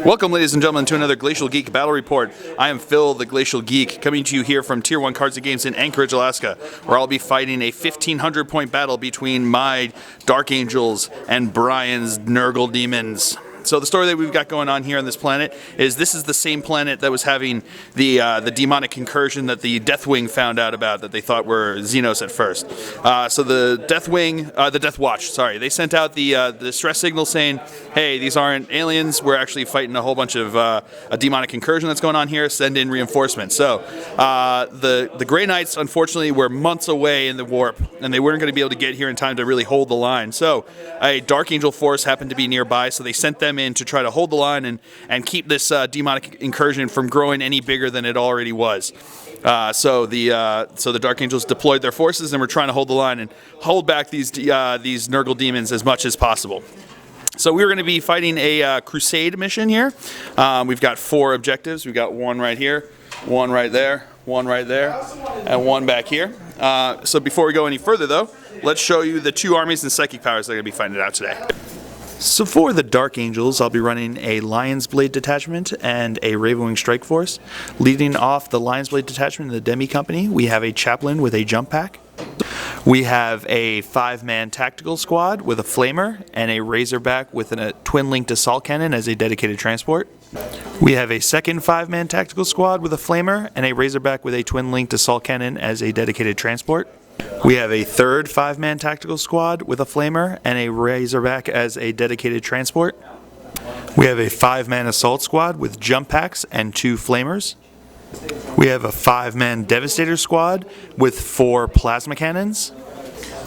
Welcome, ladies and gentlemen, to another Glacial Geek Battle Report. I am Phil, the Glacial Geek, coming to you here from Tier 1 Cards and Games in Anchorage, Alaska, where I'll be fighting a 1,500-point battle between my Dark Angels and Brian's Nurgle Demons. So the story that we've got going on here on this planet is this is the same planet that was having the demonic incursion that the Deathwing found out about, that they thought were Xenos at first. So the Deathwatch, sorry, they sent out the distress signal saying, hey, these aren't aliens, we're actually fighting a whole bunch of a demonic incursion that's going on here, send in reinforcements. So the Grey Knights, unfortunately, were months away in the warp, and they weren't going to be able to get here in time to really hold the line. So a Dark Angel force happened to be nearby, so they sent them in to try to hold the line and keep this demonic incursion from growing any bigger than it already was. So the Dark Angels deployed their forces and were trying to hold the line and hold back these Nurgle demons as much as possible. So we're going to be fighting a crusade mission here. We've got 4 objectives. We've got one right here, one right there, one right there, and one back here. So before we go any further, though, let's show you the 2 armies and psychic powers that are going to be fighting out today. So for the Dark Angels, I'll be running a Lion's Blade detachment and a Ravenwing Strike Force. Leading off the Lion's Blade detachment in the Demi Company, we have a Chaplain with a jump pack. We have a 5-man tactical squad with a Flamer and a Razorback with a twin-linked assault cannon as a dedicated transport. We have a second 5-man tactical squad with a Flamer and a Razorback with a twin-linked assault cannon as a dedicated transport. We have a third 5-man tactical squad with a Flamer and a Razorback as a dedicated transport. We have a 5-man assault squad with jump packs and 2 Flamers. We have a 5-man Devastator squad with 4 plasma cannons.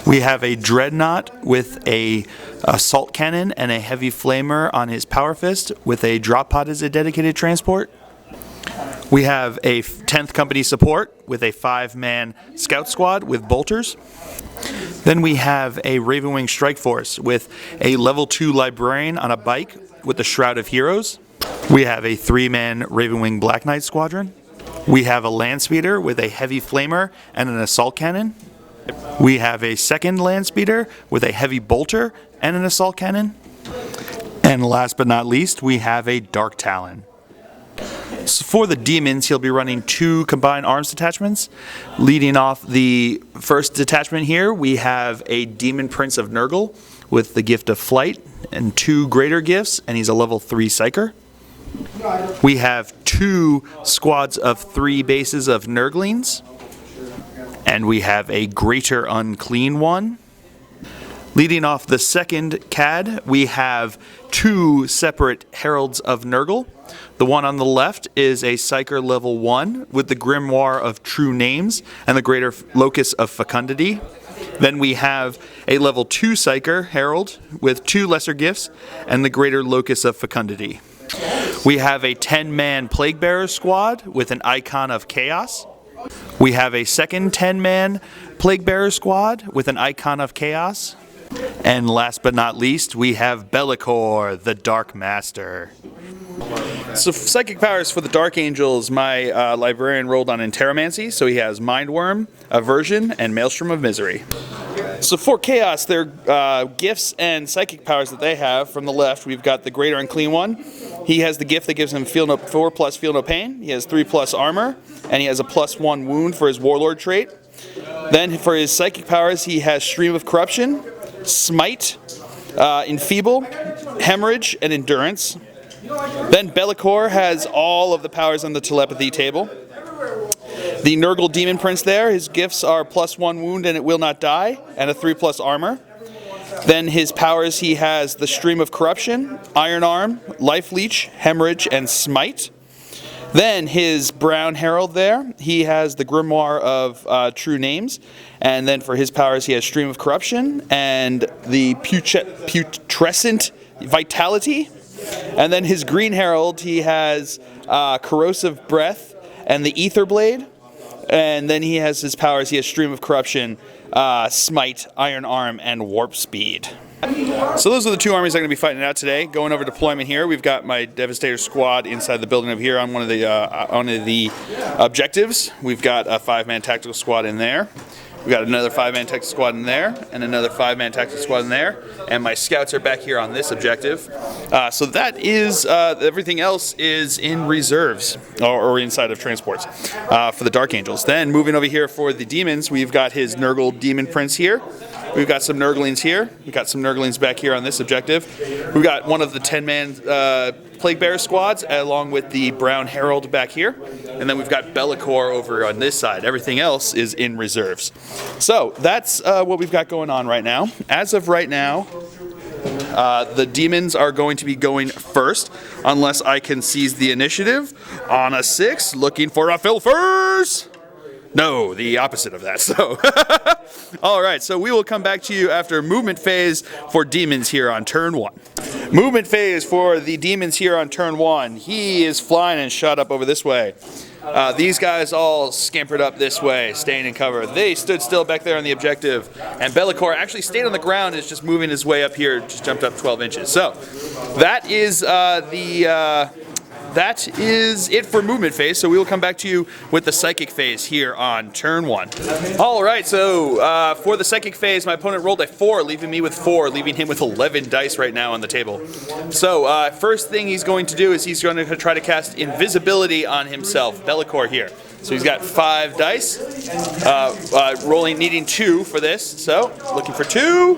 We have a Dreadnought with a assault cannon and a heavy Flamer on his Power Fist with a drop pod as a dedicated transport. We have a 10th Company support with a 5-man scout squad with bolters. Then we have a Ravenwing Strike Force with a level 2 librarian on a bike with the Shroud of Heroes. We have a 3-man Ravenwing Black Knight squadron. We have a land speeder with a heavy flamer and an assault cannon. We have a second land speeder with a heavy bolter and an assault cannon. And last but not least, we have a Dark Talon. So for the demons, he'll be running 2 combined arms detachments. Leading off the first detachment here, we have a Demon Prince of Nurgle with the gift of flight and 2 greater gifts, and he's a level 3 psyker. We have 2 squads of 3 bases of Nurglings, and we have a greater unclean one. Leading off the second CAD, we have 2 separate Heralds of Nurgle. The one on the left is a Psyker level 1 with the Grimoire of True Names and the Greater Locus of Fecundity. Then we have a level 2 Psyker Herald with 2 lesser gifts and the Greater Locus of Fecundity. We have a 10-man Plague Bearer squad with an Icon of Chaos. We have a second 10-man Plague Bearer squad with an Icon of Chaos. And last but not least, we have Bellicor, the Dark Master. So psychic powers for the Dark Angels, my librarian rolled on Enteromancy, so he has Mindworm, Aversion, and Maelstrom of Misery. So for Chaos, their gifts and psychic powers that they have, from the left, we've got the Greater Unclean one. He has the gift that gives him 4+ Feel No Pain. He has 3+ Armor, and he has a +1 Wound for his Warlord trait. Then for his psychic powers, he has Stream of Corruption, Smite, Enfeeble, Hemorrhage, and Endurance. Then Bellicor has all of the powers on the telepathy table. The Nurgle Demon Prince there, his gifts are +1 Wound and it will not die, and a 3+ Armor. Then his powers, he has the Stream of Corruption, Iron Arm, Life Leech, Hemorrhage, and Smite. Then his Brown Herald there, he has the Grimoire of True Names, and then for his powers he has Stream of Corruption and the Putrescent Vitality. And then his Green Herald, he has Corrosive Breath and the Ether Blade. And then he has his powers, he has Stream of Corruption, Smite, Iron Arm, and Warp Speed. So those are the two armies I'm going to be fighting out today. Going over deployment here, we've got my Devastator squad inside the building over here on one of the objectives. We've got a 5-man tactical squad in there. We've got another 5-man tactical squad in there, and another 5-man tactical squad in there, and my scouts are back here on this objective. So that is, everything else is in reserves, or inside of transports, for the Dark Angels. Then moving over here for the demons, we've got his Nurgle Demon Prince here. We've got some Nurglings here. We've got some Nurglings back here on this objective. We've got one of the 10-man Plague Bearer squads, along with the Brown Herald back here. And then we've got Bellicor over on this side. Everything else is in reserves. So that's what we've got going on right now. As of right now, the demons are going to be going first, unless I can seize the initiative on a 6, looking for a Filfers. No, the opposite of that. So, all right. So we will come back to you after movement phase for demons here on turn 1. Movement phase for the demons here on turn 1. He is flying and shot up over this way. These guys all scampered up this way, staying in cover. They stood still back there on the objective, and Bellicor actually stayed on the ground. Is just moving his way up here. Just jumped up 12 inches. So that is that is it for movement phase, so we will come back to you with the psychic phase here on turn 1. Alright, so for the psychic phase, my opponent rolled a 4, leaving me with 4, leaving him with 11 dice right now on the table. So first thing he's going to do is he's going to try to cast invisibility on himself, Bellicor here. So he's got 5 dice, needing 2 for this, so looking for 2,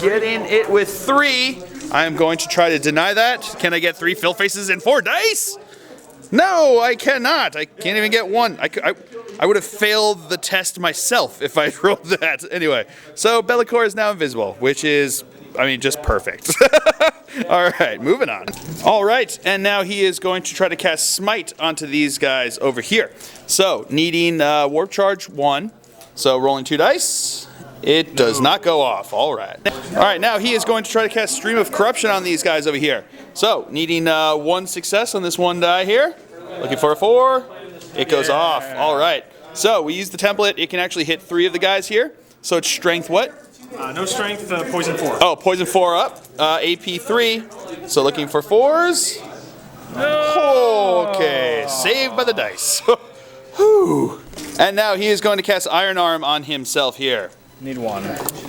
getting it with 3. I am going to try to deny that. Can I get 3 fill faces and 4 dice? No, I cannot. I can't even get 1. I would have failed the test myself if I rolled that. Anyway, so Bellicor is now invisible, which is, I mean, just perfect. All right, moving on. All right, and now he is going to try to cast Smite onto these guys over here. So, needing Warp Charge 1. So, rolling 2 dice. It does not go off. All right. All right, now he is going to try to cast Stream of Corruption on these guys over here. So, needing 1 success on this 1 die here. Looking for a 4. It goes off. All right. So, we use the template. It can actually hit 3 of the guys here. So, it's strength what? No strength, poison 4. Oh, poison 4 up. AP 3. So, looking for 4s. No. Okay. Saved by the dice. Whew. And now he is going to cast Iron Arm on himself here. Need 1.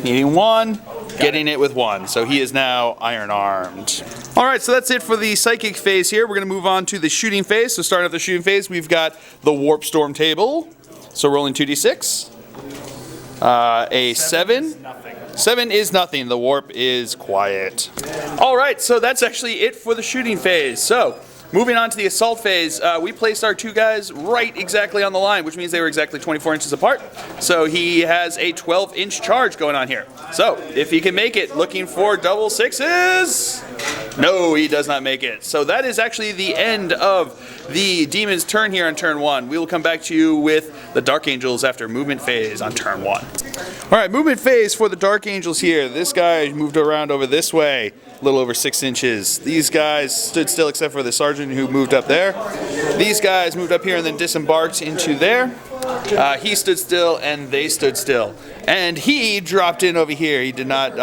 Needing 1, getting it with 1. So he is now Iron Armed. Alright, so that's it for the Psychic phase here. We're going to move on to the Shooting phase. So starting off the Shooting phase, we've got the Warp Storm table. So rolling 2d6. A 7. Nothing. 7 is nothing. The Warp is quiet. Alright, so that's actually it for the Shooting phase. So, moving on to the Assault phase, we placed our 2 guys right exactly on the line, which means they were exactly 24 inches apart. So he has a 12-inch charge going on here. So if he can make it, looking for double 6s. No, he does not make it. So that is actually the end of the Demon's turn here on turn 1. We will come back to you with the Dark Angels after movement phase on turn 1. Alright, movement phase for the Dark Angels here. This guy moved around over this way. A little over 6 inches. These guys stood still except for the sergeant who moved up there. These guys moved up here and then disembarked into there. He stood still and they stood still. And he dropped in over here. He did not,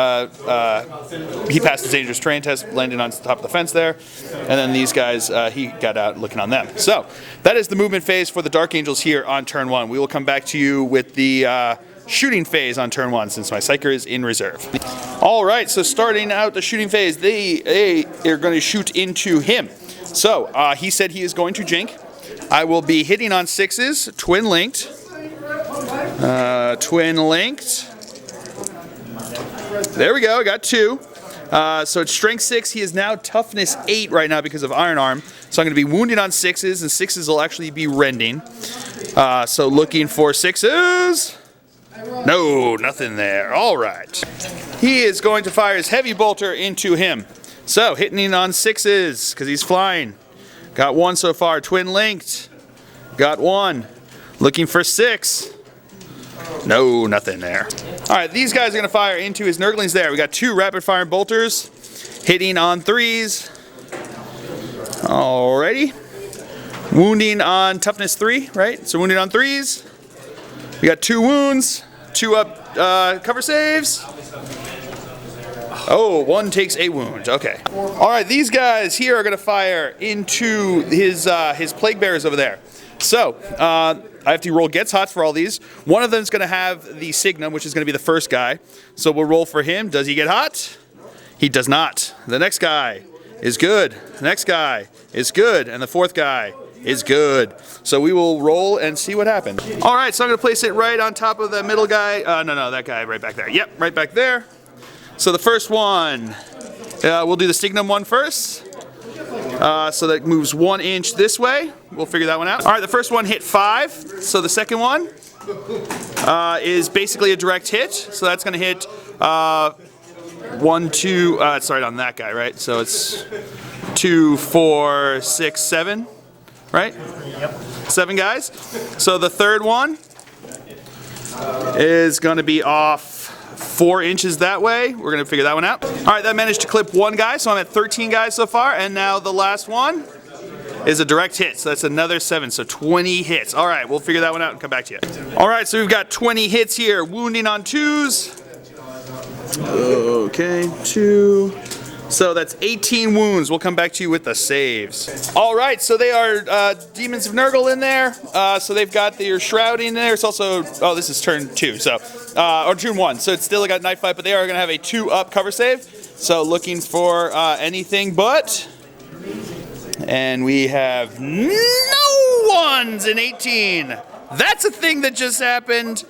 he passed his dangerous terrain test, landing on top of the fence there. And then these guys, he got out looking on them. So that is the movement phase for the Dark Angels here on turn 1. We will come back to you with the shooting phase on turn 1 since my Psyker is in reserve. Alright, so starting out the shooting phase, they are going to shoot into him. So, he said he is going to Jink. I will be hitting on 6s, twin linked. Twin linked. There we go, I got 2. So it's strength 6. He is now toughness 8 right now because of Iron Arm. So I'm going to be wounded on 6s, and 6s will actually be rending. So looking for 6s. No, nothing there. All right. He is going to fire his heavy bolter into him. So hitting on 6s because he's flying. Got 1 so far. Twin linked. Got 1. Looking for 6. No, nothing there. All right, these guys are going to fire into his Nurglings there. We got 2 rapid fire bolters hitting on 3s. Alrighty. Wounding on toughness 3, right? So wounded on 3s. We got 2 wounds, 2 up cover saves. Oh, one takes a wound. Okay. All right, these guys here are going to fire into his plague bearers over there. So, I have to roll gets hots for all these. One of them is going to have the signum, which is going to be the first guy. So we'll roll for him. Does he get hot? He does not. The next guy is good. The next guy is good. And the fourth guy is good. So we will roll and see what happens. All right, so I'm going to place it right on top of the middle guy. No, that guy right back there. Yep, right back there. So the first one, we'll do the signum one first. So that moves 1 inch this way. We'll figure that one out. All right, the first one hit 5. So the second one is basically a direct hit. So that's going to hit 1, 2. Sorry, on that guy, right? So it's 2, 4, 6, 7, right? Yep. 7 guys. So the third one is going to be off 4 inches that way. We're going to figure that one out. All right, that managed to clip 1 guy, so I'm at 13 guys so far. And now the last one is a direct hit, so that's another 7, so 20 hits. All right, we'll figure that one out and come back to you. All right, so we've got 20 hits here. Wounding on 2s. Okay, 2. So that's 18 wounds. We'll come back to you with the saves. All right, so they are Demons of Nurgle in there. So they've got their shrouding in there. It's also, oh, this is turn 2, so, or turn 1. So it's still got knife fight, but they are going to have a 2-up cover save. So looking for anything but, and we have no ones in 18. That's a thing that just happened.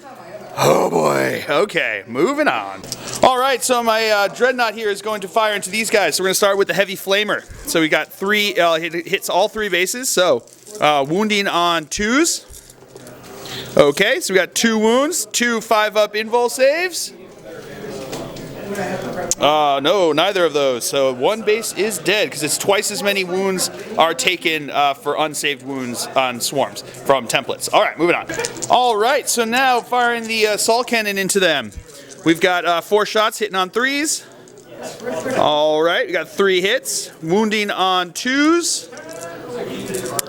Oh boy. Okay, moving on. All right, so my dreadnought here is going to fire into these guys. So we're going to start with the heavy flamer. So we got 3, hits all 3 bases. So wounding on 2s. Okay, so we got 2 wounds, 2 5-up invul saves. No, neither of those. So 1 base is dead because it's twice as many wounds are taken for unsaved wounds on swarms from templates. All right, moving on. All right, so now firing the assault cannon into them. We've got 4 shots hitting on 3s. All right, we got 3 hits. Wounding on 2s.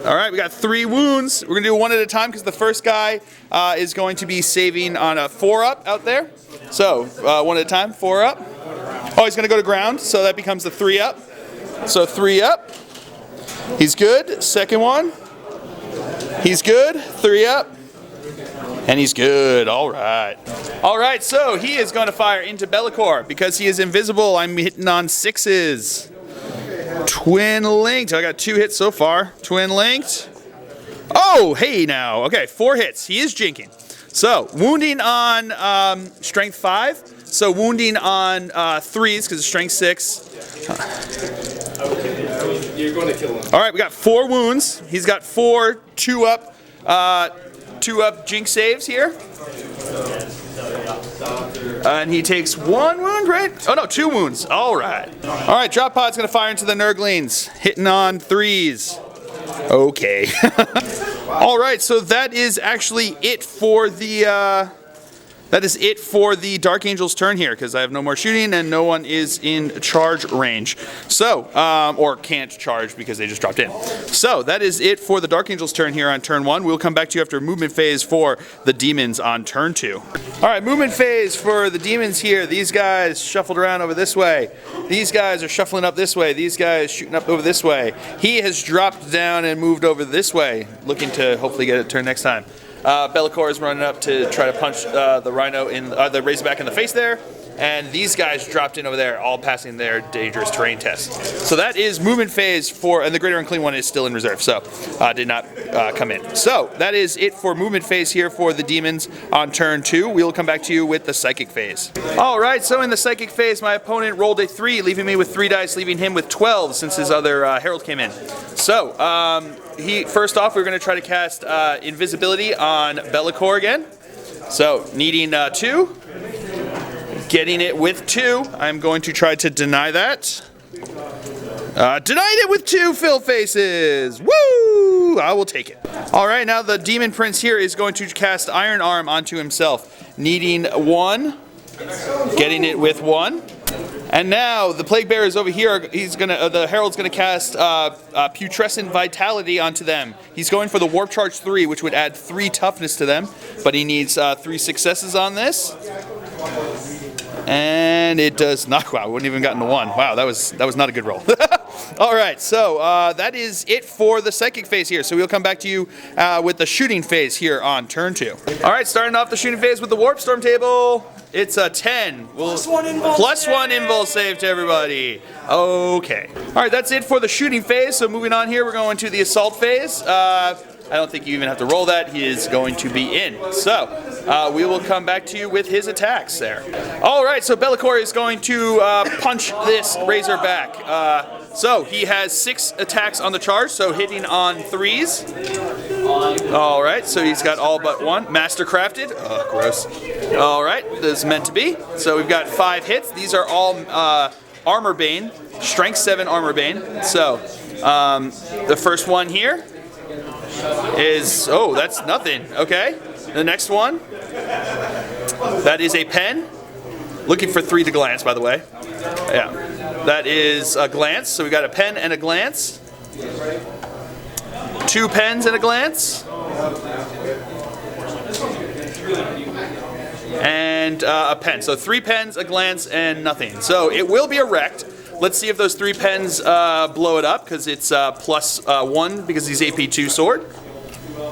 All right, we got 3 wounds. We're going to do 1 at a time because the first guy is going to be saving on a 4-up out there. So 1 at a time, 4-up. Oh, he's going to go to ground, so that becomes the 3-up. So 3-up. He's good. Second one. He's good. 3-up. And he's good. All right. All right, so he is going to fire into Bellicor. Because he is invisible, I'm hitting on 6s. Twin linked. I got 2 hits so far. Twin linked. Oh, hey now. Okay, 4 hits. He is jinking. So, wounding on strength 5. So, wounding on 3s because it's strength 6. You're going to kill him. All right, we got 4 wounds. He's got 4 2-up jink saves here. And he takes 1 wound, right? Oh no, 2 wounds. All right. All right, drop pod's gonna fire into the Nurglings, hitting on 3s. Okay. All right, so that is actually it for the Dark Angel's turn here, because I have no more shooting and no one is in charge range. So, or can't charge because they just dropped in. So, that is it for the Dark Angel's turn here on turn 1. We'll come back to you after movement phase for the demons on turn 2. Alright, movement phase for the demons here. These guys shuffled around over this way. These guys are shuffling up this way. These guys shooting up over this way. He has dropped down and moved over this way, looking to hopefully get a turn next time. Bellicor is running up to try to punch the Rhino in the Razorback in the face there, and these guys dropped in over there, all passing their dangerous terrain test. So that is movement phase for, and the Greater Unclean one is still in reserve, so did not come in. So that is it for movement phase here for the demons on turn 2. We will come back to you with the psychic phase. All right, so in the psychic phase, my opponent rolled a 3, leaving me with 3 dice, leaving him with 12 since his other Herald came in. So, first off, we're going to try to cast invisibility on Bellicor again. So, needing 2. Getting it with 2. I'm going to try to deny that. Denied it with 2 fill faces. Woo! I will take it. All right, now the Demon Prince here is going to cast Iron Arm onto himself. Needing 1. Getting it with 1. And now the Plague Bearer is over here. The Herald's gonna cast Putrescent Vitality onto them. He's going for the Warp Charge 3, which would add 3 toughness to them, but he needs 3 successes on this. And it does not. Wow, wouldn't even gotten to 1. Wow, that was not a good roll. All right, so that is it for the psychic phase here. So we'll come back to you with the shooting phase here on turn 2. All right, starting off the shooting phase with the warp storm table. It's a 10. Plus 1 invuln. Plus 1 invuln save to everybody. Okay. All right, that's it for the shooting phase. So moving on here, we're going to the assault phase. I don't think you even have to roll that. He is going to be in. So we will come back to you with his attacks there. All right, so Bellicor is going to punch this Razor back. So he has 6 attacks on the charge, so hitting on 3s. All right, so he's got all but 1. Mastercrafted. Oh, gross. All right, this is meant to be. So we've got 5 hits. These are all Armor Bane, Strength 7 Armor Bane. So the first one here is, oh, that's nothing. Okay. The next one, that is a pen. Looking for 3 to glance, by the way. Yeah. That is a glance. So we got a pen and a glance. 2 pens and a glance. And a pen. So 3 pens, a glance, and nothing. So it will be erect. Let's see if those 3 pens blow it up, because it's plus 1 because he's AP2 sword.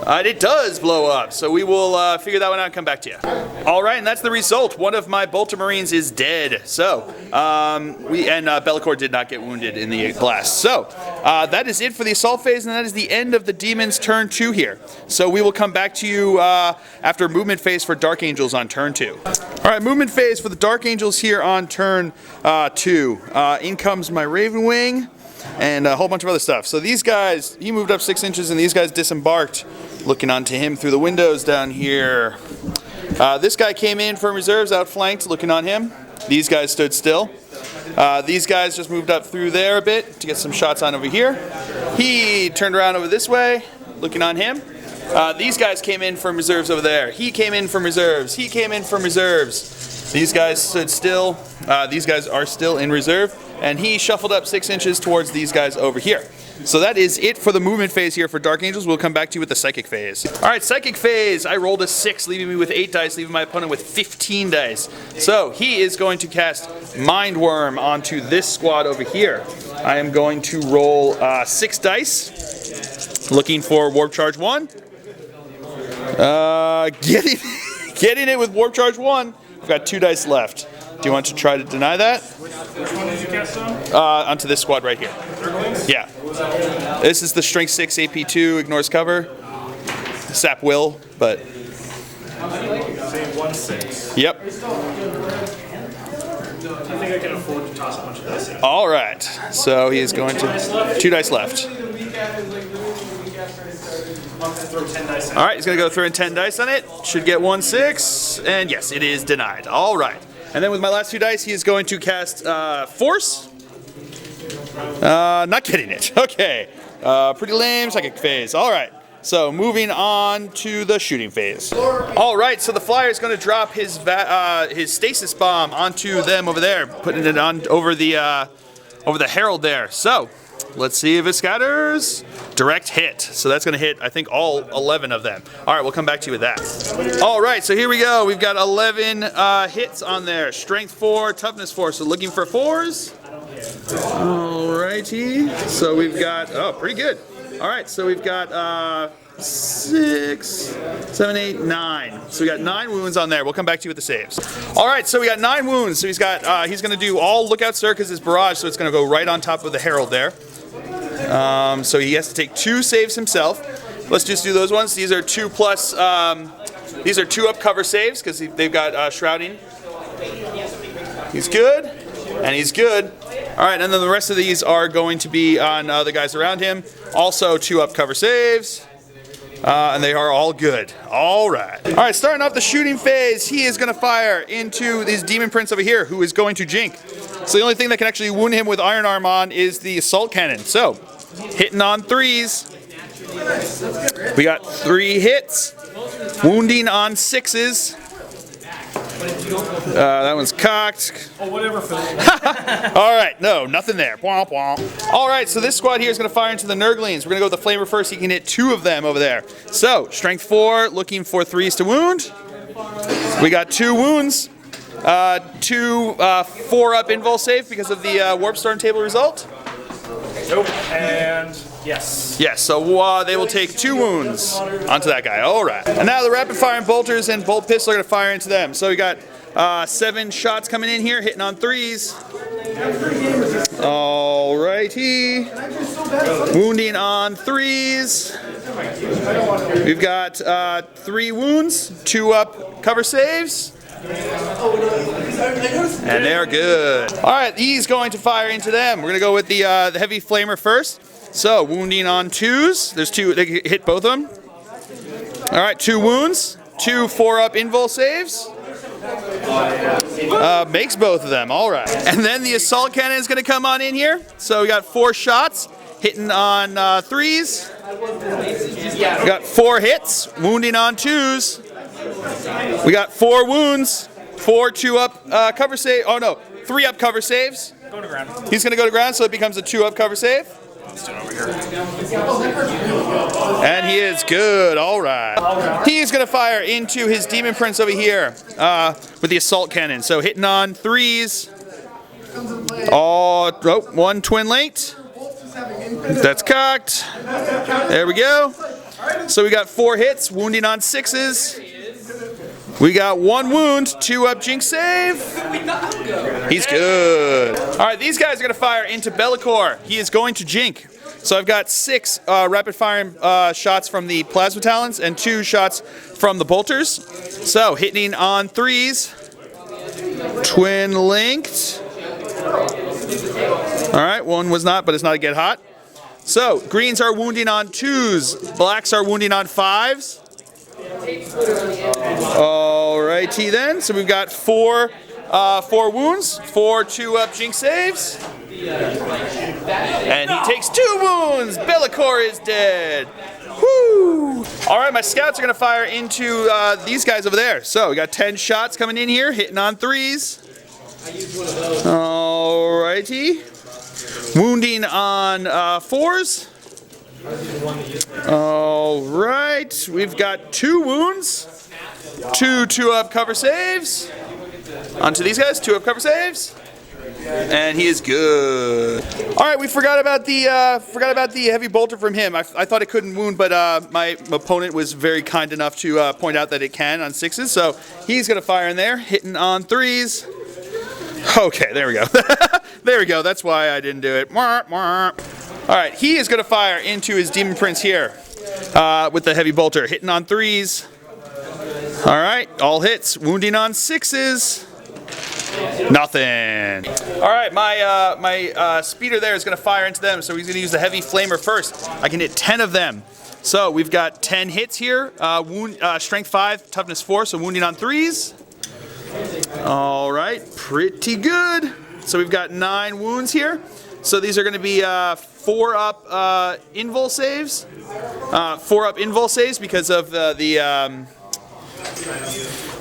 It does blow up, so we will figure that one out and come back to you. All right, and that's the result. One of my Bolter Marines is dead. So, Bellicor did not get wounded in the blast. So, that is it for the assault phase, and that is the end of the Demon's turn 2 here. So we will come back to you after movement phase for Dark Angels on turn 2. All right, movement phase for the Dark Angels here on turn 2. In comes my Raven Wing and a whole bunch of other stuff. So these guys, he moved up 6 inches, and these guys disembarked, looking onto him through the windows down here. This guy came in from reserves, outflanked, looking on him. These guys stood still. These guys just moved up through there a bit to get some shots on over here. He turned around over this way, looking on him. These guys came in from reserves over there. He came in from reserves. He came in from reserves. These guys stood still. These guys are still in reserve. And he shuffled up 6 inches towards these guys over here. So that is it for the movement phase here for Dark Angels. We'll come back to you with the Psychic phase. All right, Psychic phase. I rolled a 6, leaving me with 8 dice, leaving my opponent with 15 dice. So he is going to cast Mind Worm onto this squad over here. I am going to roll 6 dice, looking for Warp Charge 1. Getting it with Warp Charge 1. I've got 2 dice left. Do you want to try to deny that? Which one did you cast on? Onto this squad right here. Yeah. This is the Strength 6 AP2, ignores cover. Sap will, but... Say 1/6. Yep. I think I can afford to toss a bunch of dice in. All right. So he is going to... 2 dice left. Throw 10 dice in. All right, he's going to go throw in 10 dice on it. Should get 1/6. And yes, it is denied. All right. And then with my last 2 dice, he is going to cast Force. Not getting it. Okay. Pretty lame Psychic phase. All right. So moving on to the shooting phase. All right. So the flyer is going to drop his stasis bomb onto them over there, putting it on over the herald there. So let's see if it scatters. Direct hit. So that's going to hit, I think, all 11 of them. All right, we'll come back to you with that. All right, so here we go. We've got 11 hits on there. Strength 4, toughness 4. So looking for 4s. All righty. So we've got, oh, pretty good. All right, so we've got 6, 7, 8, 9. So we got 9 wounds on there. We'll come back to you with the saves. All right, so we got 9 wounds. So he's got, he's going to do all Lookout Sir because it's barrage, so it's going to go right on top of the herald there. So he has to take 2 saves himself. Let's just do those ones. These are 2 plus. These are 2 up cover saves because they've got shrouding. He's good, and he's good. All right, and then the rest of these are going to be on the guys around him. Also 2 up cover saves. And they are all good. All right. All right, starting off the shooting phase, he is going to fire into these Demon Prince over here, who is going to jink. So the only thing that can actually wound him with Iron Arm on is the Assault Cannon. So, hitting on 3s. We got 3 hits. Wounding on 6s. That one's cocked. Oh, whatever, Phil. All right, no, nothing there. Womp womp. All right, so this squad here is going to fire into the Nurglings. We're going to go with the Flamer first. He can hit 2 of them over there. So, Strength 4, looking for 3s to wound. We got 2 wounds. 2 4-up invul save because of the Warp Storm table result? Nope. And yes. Yes, so they will take 2 wounds onto that guy. All right. And now the rapid firing bolters and bolt pistol are going to fire into them. So we got 7 shots coming in here, hitting on 3s. All righty. Wounding on 3s. We've got 3 wounds, 2 up cover saves. And they're good. All right, he's going to fire into them. We're going to go with the heavy flamer first. So, wounding on 2s. There's 2, they hit both of them. All right, 2 wounds, 2 4-up invul saves. Makes both of them, all right. And then the assault cannon is going to come on in here. So we got 4 shots, hitting on 3s. We got 4 hits, wounding on 2s. We got 4 wounds, 4 2-up cover save. Oh no, 3-up cover saves. Go to ground. He's going to go to ground, so it becomes a 2-up cover save. And he is good, all right. He is going to fire into his Demon Prince over here with the assault cannon. So hitting on 3s. Oh, 1 twin linked. That's cocked. There we go. So we got 4 hits, wounding on 6s. We got 1 wound, 2-up jinx save. He's good. All right, these guys are going to fire into Bellicor. He is going to jink. So I've got 6 rapid firing shots from the Plasma Talons and 2 shots from the Bolters. So hitting on 3s. Twin linked. All right, 1 was not, but it's not a get hot. So greens are wounding on 2s. Blacks are wounding on 5s. Alrighty then. So we've got 4 wounds, 4 2-up jinx saves. And he takes 2 wounds. Bellicor is dead. Woo! Alright, my scouts are going to fire into these guys over there. So we got 10 shots coming in here, hitting on 3s. Alrighty. Wounding on 4s. Alright, we've got 2 wounds. 2 2-up cover saves. Onto these guys, 2-up cover saves. And he is good. Alright, we forgot about the heavy bolter from him. I thought it couldn't wound, but my opponent was very kind enough to point out that it can on 6s. So he's going to fire in there, hitting on 3s. Okay, there we go. There we go. That's why I didn't do it. Alright, he is going to fire into his Demon Prince here with the heavy bolter, hitting on 3s. Alright, all hits, wounding on 6s. Nothing. Alright, my speeder there is going to fire into them, so he's going to use the heavy flamer first. I can hit 10 of them. So we've got 10 hits here, strength 5, toughness 4, so wounding on 3s. Alright, pretty good. So we've got 9 wounds here. So these are going to be 4-up invul saves. 4-up invul saves because of the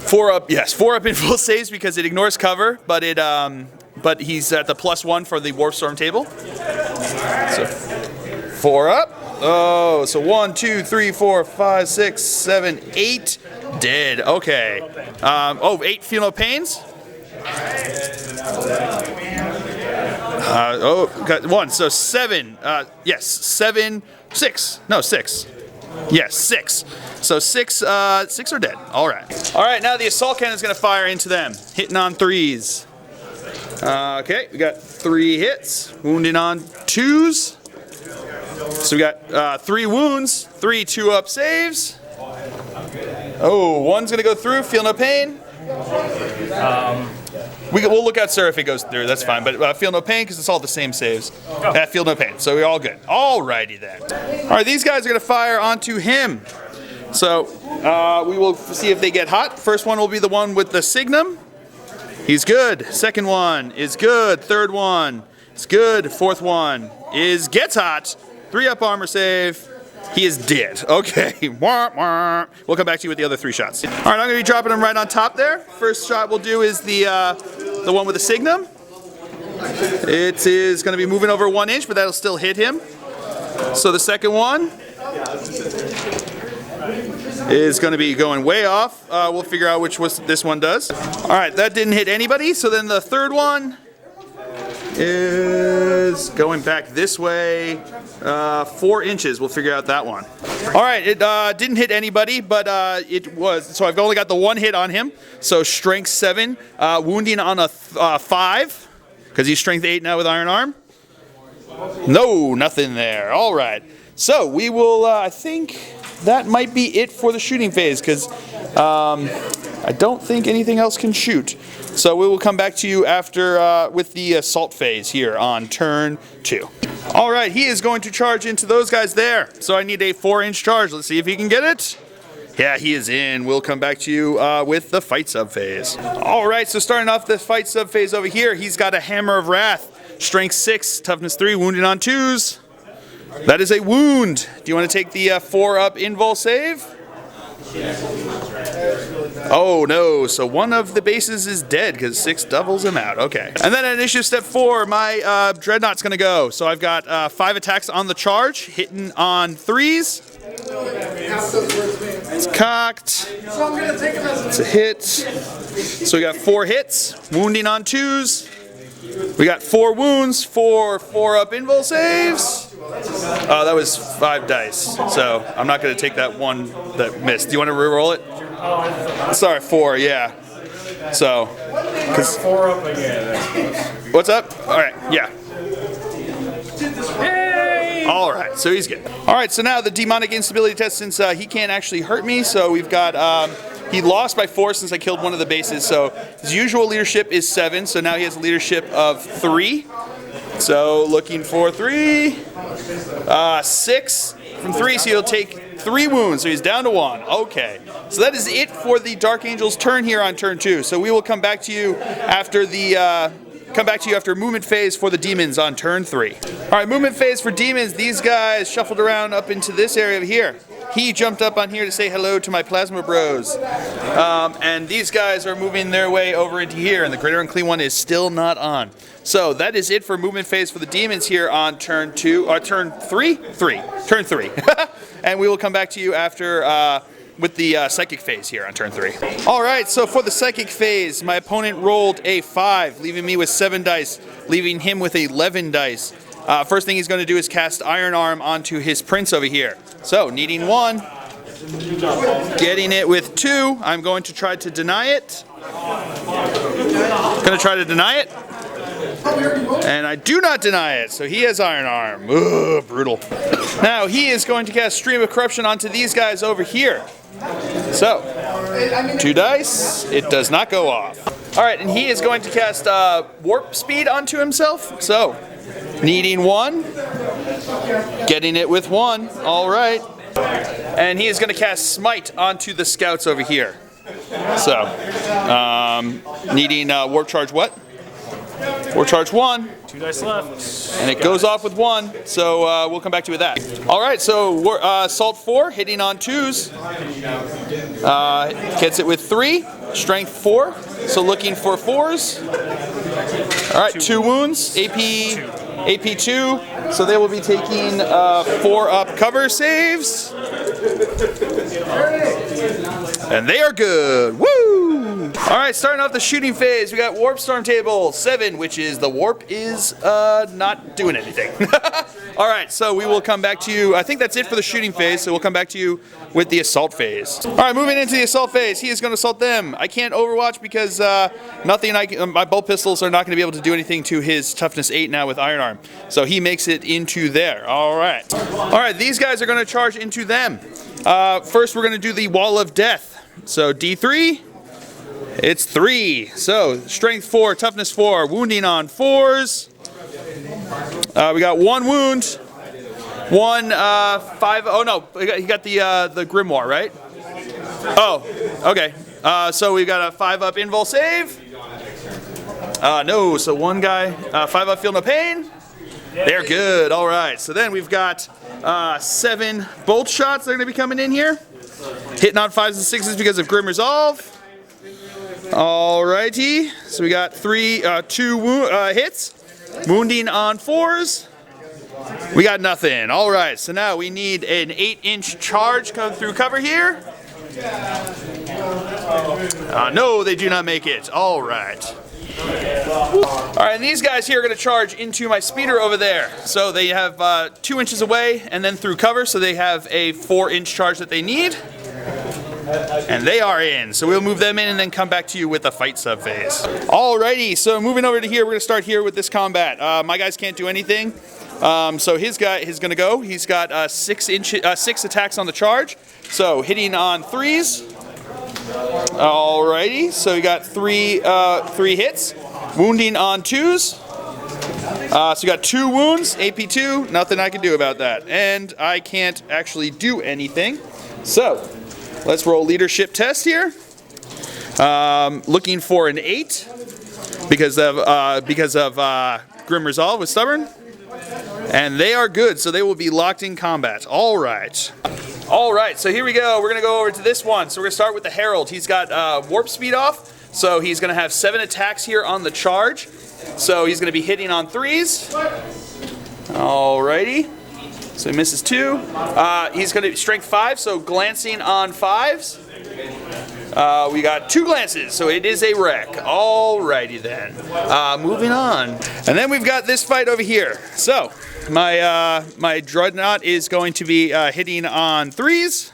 4-up invul saves because it ignores cover, but he's at the +1 for the Warp Storm table. So 4-up. Oh, so 1, 2, 3, 4, 5, 6, 7, 8 dead. Okay. 8 feel no pains. Got 1. So 7. Yes, 7, 6. No, 6. Yes, 6. So 6 are dead. All right. All right. Now the assault cannon is going to fire into them, hitting on 3s. Okay, we got 3 hits, wounding on 2s. So we got 3 wounds, 3 2-up saves. Oh, 1's going to go through. Feel no pain. We'll look at Sir if it goes through. That's fine. But feel no pain because it's all the same saves. Feel no pain. So we're all good. Alrighty then. All right, these guys are going to fire onto him. So we will see if they get hot. First one will be the one with the signum. He's good. Second one is good. Third one is good. Fourth one gets hot. 3-up armor save. He is dead. Okay. We'll come back to you with the other 3 shots. All right, I'm going to be dropping him right on top there. First shot we'll do is the one with the signum. It is going to be moving over 1 inch, but that'll still hit him. So the second one. is going to be going way off. We'll figure out which this one does. All right, that didn't hit anybody. So then the third one is going back this way 4 inches. We'll figure out that one. All right, it didn't hit anybody, but it was, so I've only got the 1 hit on him. So strength 7, wounding on a 5, because he's strength 8 now with Iron Arm. No, nothing there. All right, so we will, I think that might be it for the shooting phase, because I don't think anything else can shoot. So we will come back to you after with the assault phase here on turn 2. All right, he is going to charge into those guys there. So I need a 4-inch charge. Let's see if he can get it. Yeah, he is in. We'll come back to you with the fight sub phase. All right, so starting off the fight sub phase over here, he's got a Hammer of Wrath. Strength 6, toughness 3, wounded on 2s. That is a wound. Do you want to take the 4-up invul save? Oh no, so one of the bases is dead because 6 doubles him out. Okay. And then at initiative step 4, my Dreadnought's gonna go. So I've got 5 attacks on the charge, hitting on 3s. It's cocked. It's a hit. So we got 4 hits, wounding on 2s. We got 4 wounds for 4-up invul saves. Oh, that was 5 dice, so I'm not going to take that one that missed. Do you want to re-roll it? Sorry, 4, yeah. So, because 4 up again. What's up? All right, yeah. Hey! All right, so he's good. All right, so now the demonic instability test, since he can't actually hurt me, so we've got, he lost by 4 since I killed one of the bases, so his usual leadership is 7, so now he has a leadership of 3. So looking for 3, 6 from 3, so he'll take 3 wounds, so he's down to 1. Okay, so that is it for the Dark Angel's turn here on turn 2. So we will come back to you after the movement phase for the demons on turn 3. All right, movement phase for demons. These guys shuffled around up into this area over here. He jumped up on here to say hello to my plasma bros. And these guys are moving their way over into here, and the greater unclean one is still not on. So that is it for movement phase for the demons here on turn 2, or turn 3? Turn 3. And we will come back to you after with the psychic phase here on turn 3. All right, so for the psychic phase, my opponent rolled a 5, leaving me with 7 dice, leaving him with 11 dice. First thing he's going to do is cast Iron Arm onto his prince over here. So, needing 1, getting it with 2. I'm going to try to deny it. Going to try to deny it. And I do not deny it, so he has Iron Arm. Ugh, brutal. Now, he is going to cast Stream of Corruption onto these guys over here. So, 2 dice. It does not go off. All right, and he is going to cast Warp Speed onto himself. So, needing 1, getting it with 1. All right. And he is going to cast Smite onto the scouts over here. So, needing Warp Charge what? Warp Charge 1. 2 dice left. And it goes off with 1, so we'll come back to you with that. All right, so Assault 4, hitting on 2s. Gets it with 3. Strength 4, so looking for 4s. All right, 2 wounds. AP 2, so they will be taking 4-up cover saves. And they are good. Woo! All right, starting off the shooting phase, we got Warp Storm Table 7, which is the warp is not doing anything. All right, so we will come back to you. I think that's it for the shooting phase, so we'll come back to you with the assault phase. All right, moving into the assault phase, he is going to assault them. I can't overwatch because my bolt pistols are not going to be able to do anything to his toughness 8 now with Iron Arm. So he makes it into there. All right. All right, these guys are going to charge into them. First, we're going to do the Wall of Death. So D3, it's 3. So strength 4, toughness 4, wounding on 4s. We got 1 wound, 1 5. Oh no, he got the Grimoire, right? Oh, okay. So we got a 5-up invul save. No, so 1 guy, 5-up feel no pain. They're good. All right. So then we've got 7 bolt shots that are going to be coming in here. Hitting on 5s and 6s because of Grim Resolve. Alrighty. So we got 2 hits. Wounding on 4s. We got nothing. All right, so now we need an 8-inch charge come through cover here. No, they do not make it. All right. All right, and these guys here are going to charge into my speeder over there. So they have 2 inches away and then through cover, so they have a 4-inch charge that they need. And they are in. So we'll move them in and then come back to you with a fight sub phase. Alrighty, so moving over to here, we're going to start here with this combat. My guys can't do anything. So his guy is going to go. He's got 6 attacks on the charge. So hitting on 3s. Alrighty, so we got three hits. Wounding on 2s. So you got 2 wounds, AP 2, nothing I can do about that. And I can't actually do anything. So let's roll leadership test here. Looking for an 8 because of Grim Resolve with Stubborn. And they are good, so they will be locked in combat. All right. All right, so here we go. We're going to go over to this one. So we're going to start with the Herald. He's got warp speed off, so he's going to have 7 attacks here on the charge. So he's going to be hitting on 3s. Alrighty. So he misses 2. He's going to strength 5, so glancing on 5s. We got 2 glances, so it is a wreck. Alrighty then. Moving on. And then we've got this fight over here. So my Dreadnought is going to be hitting on 3s.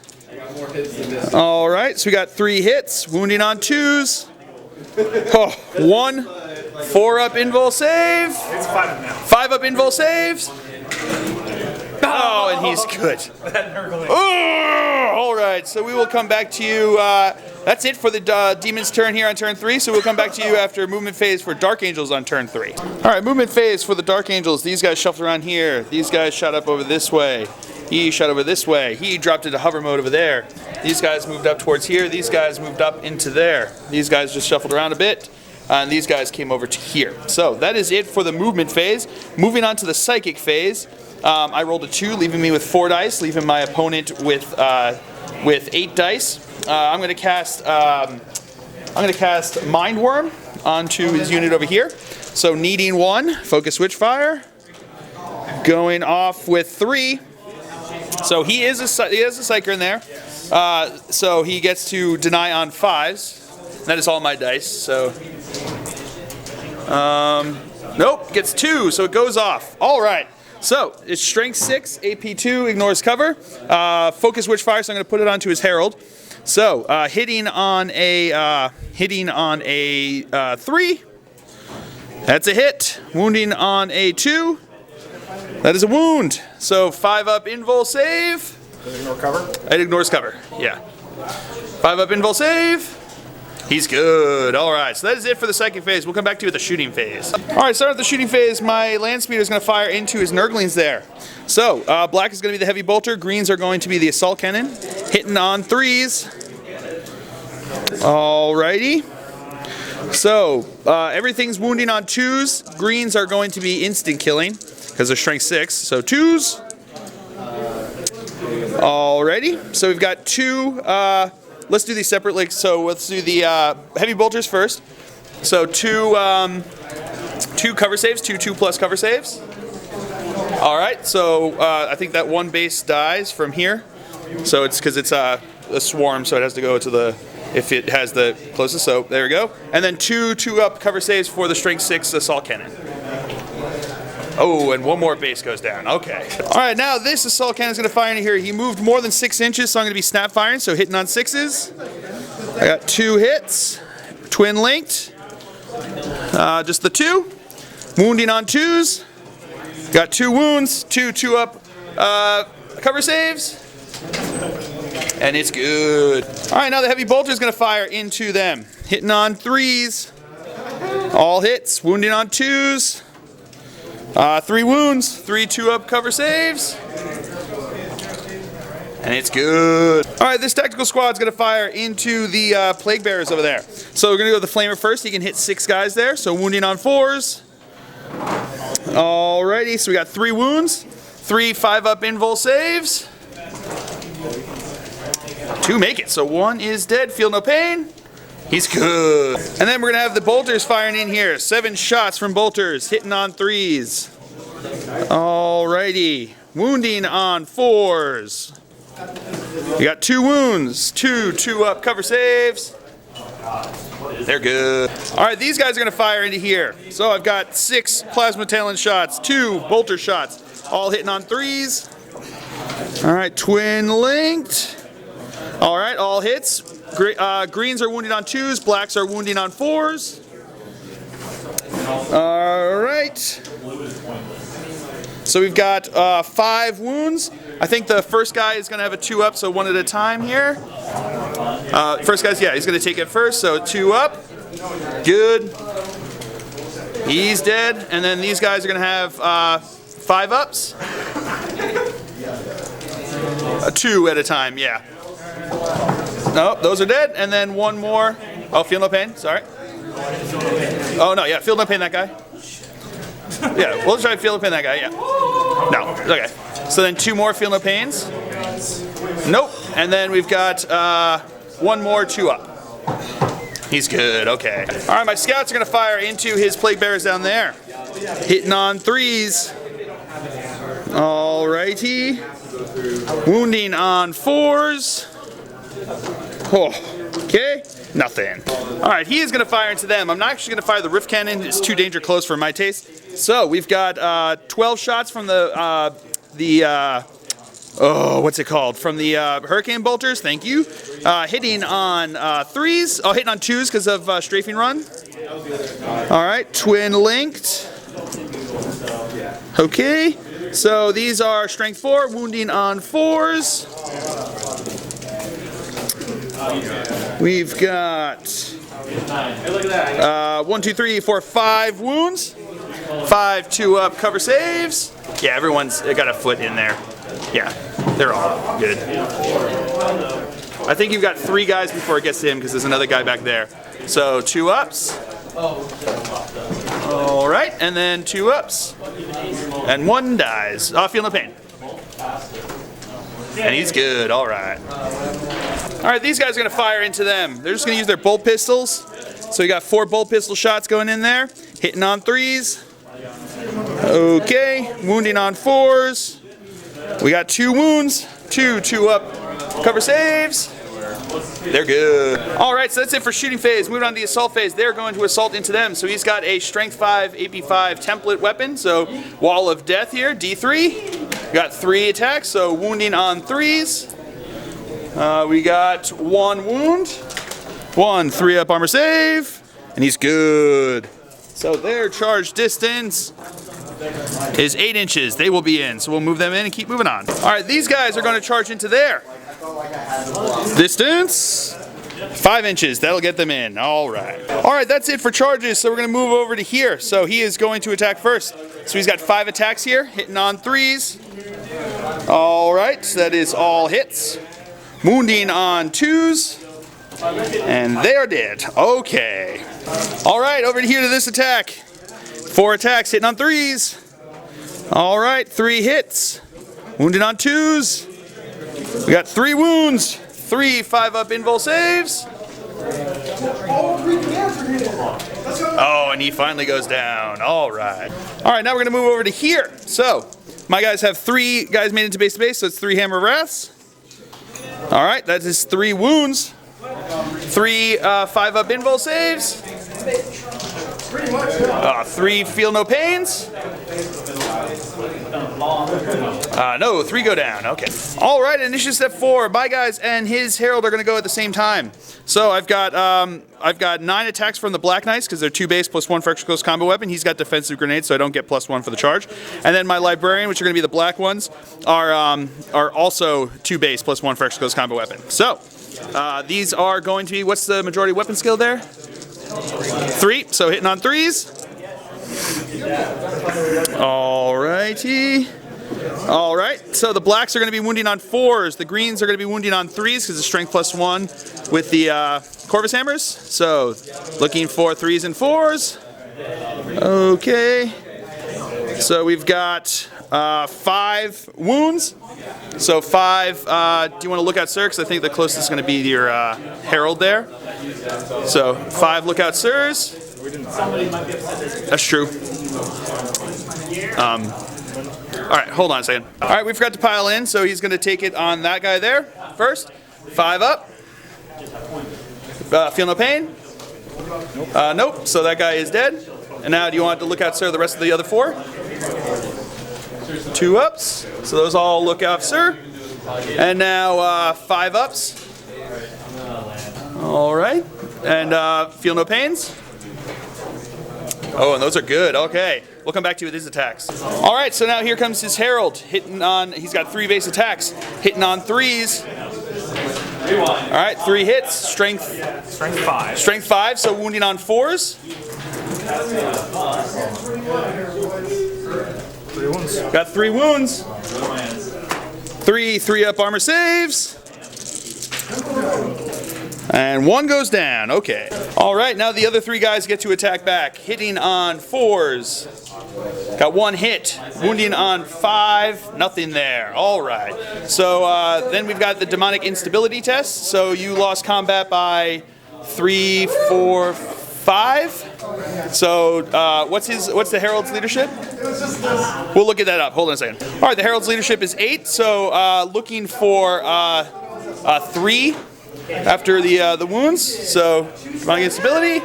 Alright, so we got 3 hits. Wounding on 2s. Oh, 1. 4 up invul save. It's 5 now. 5 up invul saves. Oh, and he's good. Oh, all right, so we will come back to you. That's it for the Demon's turn here on turn 3, so we'll come back to you after movement phase for Dark Angels on turn 3. All right, movement phase for the Dark Angels. These guys shuffled around here. These guys shot up over this way. He shot over this way. He dropped into hover mode over there. These guys moved up towards here. These guys moved up into there. These guys just shuffled around a bit. And these guys came over to here. So that is it for the movement phase. Moving on to the psychic phase. I rolled a 2, leaving me with 4 dice, leaving my opponent with 8 dice. I'm going to cast Mind Worm onto his unit over here. So needing 1, focus Witchfire, going off with 3. So he has a psyker in there. So he gets to deny on 5s. That is all my dice. So nope, gets 2, so it goes off. All right. So it's strength 6, AP 2, ignores cover. Focus Witchfire, so I'm going to put it onto his Herald. So hitting on a 3, that's a hit. Wounding on a 2, that is a wound. So 5 up invul save. Does it ignore cover? It ignores cover. Yeah. 5 up invul save. He's good. All right, so that is it for the psychic phase. We'll come back to you with the shooting phase. All right, starting with the shooting phase, my land speeder is going to fire into his Nurglings there. So black is going to be the heavy bolter. Greens are going to be the assault cannon, hitting on 3s. Alrighty. So everything's wounding on 2s. Greens are going to be instant killing because they're strength 6. So 2s. Alrighty. So we've got 2. Let's do these separately. So let's do the heavy bolters first. So 2 cover saves, 2 plus cover saves. All right. So I think that 1 base dies from here. So it's because it's a swarm, so it has to go to the if it has the closest. So there we go. And then 2 up cover saves for the strength 6 assault cannon. Oh, and 1 more base goes down. Okay. All right, now this assault cannon is going to fire into here. He moved more than 6 inches, so I'm going to be snap firing, so hitting on 6s. I got 2 hits, twin linked. Just the 2. Wounding on 2s. Got 2 wounds, 2 up cover saves. And it's good. All right, now the heavy bolter is going to fire into them. Hitting on 3s. All hits, wounding on 2s. 3 wounds, 3 2-up cover saves. And it's good. All right, this tactical squad is going to fire into the plague bearers over there. So we're going to go with the flamer first. He can hit 6 guys there. So wounding on 4s. Alrighty, so we got 3 wounds, 3 5-up invul saves. 2 make it, so 1 is dead. Feel no pain. He's good. And then we're going to have the bolters firing in here. 7 shots from bolters, hitting on 3s. Alrighty. Wounding on 4s. We got 2 wounds. 2 up cover saves. They're good. Alright, these guys are going to fire into here. So I've got 6 plasma talon shots, 2 bolter shots, all hitting on 3s. Alright, twin linked. Alright, all hits. Greens are wounding on 2s, blacks are wounding on 4s. Alright. So we've got 5 wounds. I think the first guy is going to have a 2 up, so 1 at a time here. First guy's, yeah, he's going to take it first, so 2 up. Good. He's dead. And then these guys are going to have 5 ups. 2 at a time, yeah. No, those are dead. And then 1 more. Oh, feel no pain, sorry. Oh, no, yeah, feel no pain, that guy. Yeah, we'll try to feel no pain, that guy, yeah. No, okay. So then 2 more feel no pains. Nope. And then we've got 1 more 2 up. He's good, okay. All right, my scouts are gonna fire into his plague bearers down there. Hitting on 3s. Alrighty. Wounding on 4s. Oh, okay, nothing. All right, he is gonna fire into them. I'm not actually gonna fire the rift cannon. It's too danger close for my taste. So we've got 12 shots from the what's it called? From the hurricane bolters, thank you. Hitting on 3s. Oh, hitting on 2s because of strafing run. All right, twin linked. Okay, so these are strength 4, wounding on 4s. We've got 1, 2, 3, 4, 5 wounds. 5 2 up cover saves. Yeah, everyone's got a foot in there. Yeah, they're all good. I think you've got 3 guys before it gets to him because there's another guy back there. So 2 ups. All right, and then 2 ups. And 1 dies. Oh, feel no pain. And he's good, all right. All right, these guys are gonna fire into them. They're just gonna use their bolt pistols. So we got 4 bolt pistol shots going in there. Hitting on 3s. Okay, wounding on 4s. We got 2 wounds, 2 up cover saves. They're good. All right, so that's it for shooting phase. Moving on to the assault phase. They're going to assault into them. So he's got a strength 5, AP5 template weapon. So wall of death here, D3. Got 3 attacks, so wounding on 3s. We got 1 wound. 1 3 up armor save. And he's good. So their charge distance is 8 inches. They will be in. So we'll move them in and keep moving on. All right, these guys are going to charge into there. Distance 5 inches. That'll get them in. All right. All right, that's it for charges. So we're going to move over to here. So he is going to attack first. So he's got 5 attacks here, hitting on 3s. All right, so that is all hits. Wounding on 2s. And they are dead. Okay. All right, over here to this attack. 4 attacks, hitting on 3s. All right, 3 hits. Wounded on 2s. We got 3 wounds. 3 5 up invul saves. Oh, and he finally goes down. All right. All right, now we're going to move over to here. So, my guys have 3 guys made into base to base, so it's 3 hammer wraths. All right, that is 3 wounds. 3 5 up invul saves. 3 feel no pains. No, 3 go down. Okay. All right, initiative step 4. My guys and his herald are going to go at the same time. So I've got 9 attacks from the Black Knights because they're 2 base plus 1 for extra close combo weapon. He's got defensive grenades, so I don't get plus 1 for the charge. And then my librarian, which are going to be the black ones, are also 2 base plus 1 for extra close combo weapon. So these are going to be, what's the majority weapon skill there? 3. So hitting on 3s. Alrighty. All right, so the blacks are going to be wounding on 4s. The greens are going to be wounding on 3s because it's strength plus 1 with the Corvus hammers. So looking for 3s and 4s. Okay. So we've got 5 wounds. So 5, do you want to look out, sir? Because I think the closest is going to be your herald there. So 5 lookout, sirs. That's true. All right, hold on a second. All right, we forgot to pile in, so he's going to take it on that guy there first. 5 up. Feel no pain? Nope, so that guy is dead. And now do you want to look out, sir, the rest of the other 4? 2 ups, so those all look out, sir. And now 5 ups. All right, and feel no pains? Oh, and those are good, okay. We'll come back to you with his attacks. All right, so now here comes his Herald, hitting on, he's got 3 base attacks, hitting on 3s. All right, 3 hits, strength 5. Strength 5, so wounding on 4s. 3 wounds. Got 3 wounds. 3 up armor saves. And 1 goes down, okay. All right, now the other 3 guys get to attack back, hitting on 4s. Got 1 hit, wounding on 5, nothing there. All right. So then we've got the demonic instability test. So you lost combat by 3, 4, 5. So what's the Herald's leadership? We'll look at that up. Hold on a second. All right, the Herald's leadership is 8. So looking for 3 after the wounds. So demonic instability.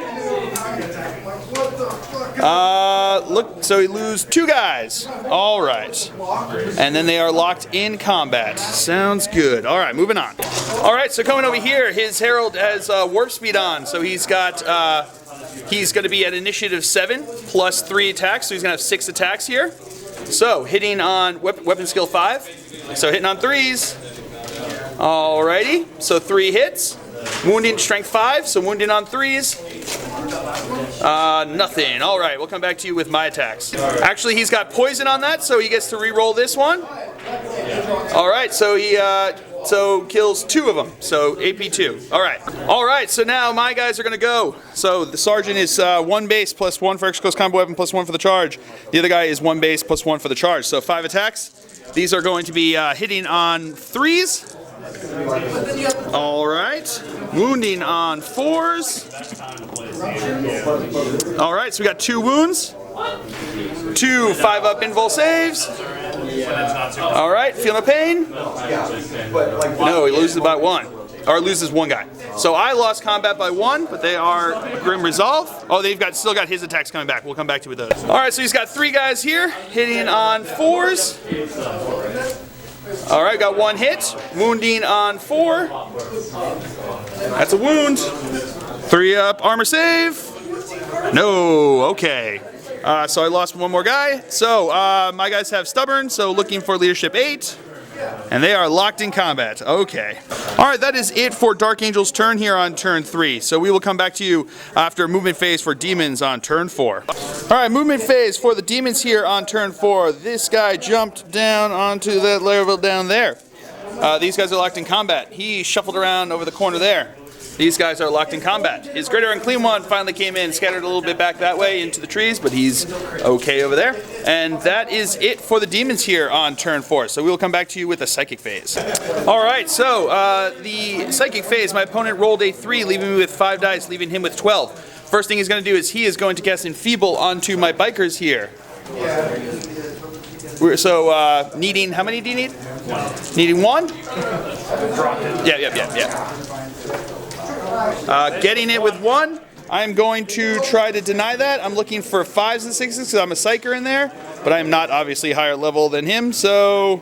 So we lose 2 guys. All right. And then they are locked in combat. Sounds good. All right, moving on. All right, so coming over here, his Herald has warp speed on. So he's got, he's going to be at initiative 7 plus 3 attacks. So he's going to have 6 attacks here. So hitting on weapon skill 5. So hitting on 3s. Alrighty, so 3 hits. Wounding strength 5, so wounding on 3s. Nothing. All right, we'll come back to you with my attacks. Actually, he's got poison on that, so he gets to re-roll this one. All right, so he kills 2 of them, so AP 2. All right, so now my guys are going to go. So the sergeant is 1 base plus 1 for extra close combat weapon plus 1 for the charge. The other guy is 1 base plus 1 for the charge. So 5 attacks. These are going to be hitting on 3s. All right, wounding on 4s. All right, so we got 2 wounds, 2 5-up invul saves. All right, feel no pain? No, he loses by 1, or loses 1 guy. So I lost combat by 1, but they are Grim Resolve. Oh, they've still got his attacks coming back. We'll come back to you with those. All right, so he's got 3 guys here hitting on 4s. All right, got 1 hit, wounding on 4. That's a wound. 3 up armor save. No, okay. So I lost 1 more guy. So my guys have stubborn, so looking for leadership 8. And they are locked in combat. Okay. All right, that is it for Dark Angel's turn here on turn 3. So we will come back to you after movement phase for demons on turn 4. All right, movement phase for the demons here on turn 4. This guy jumped down onto that level down there. These guys are locked in combat. He shuffled around over the corner there. These guys are locked in combat. His greater unclean one finally came in, scattered a little bit back that way into the trees, but he's okay over there. And that is it for the demons here on turn 4. So we will come back to you with a psychic phase. All right, so the psychic phase, my opponent rolled a 3, leaving me with 5 dice, leaving him with 12. First thing he's going to do is he is going to cast Enfeeble onto my bikers here. So needing, how many do you need? 1. Needing 1? Yeah. Getting it with 1. I'm going to try to deny that. I'm looking for 5s and 6s because I'm a psyker in there, but I'm not obviously higher level than him, so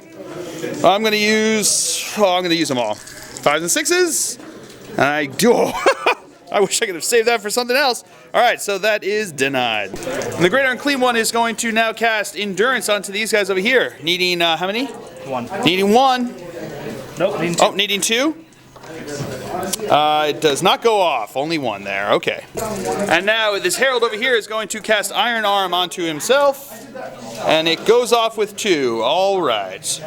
I'm going to use them all. 5s and 6s, and I do. I wish I could have saved that for something else. All right, so that is denied. And the Greater Unclean One is going to now cast Endurance onto these guys over here. Needing how many? 1. Needing 1. Nope, needing 2. Oh, needing 2? It does not go off. Only 1 there. Okay. And now this Herald over here is going to cast Iron Arm onto himself. And it goes off with 2. All right. Is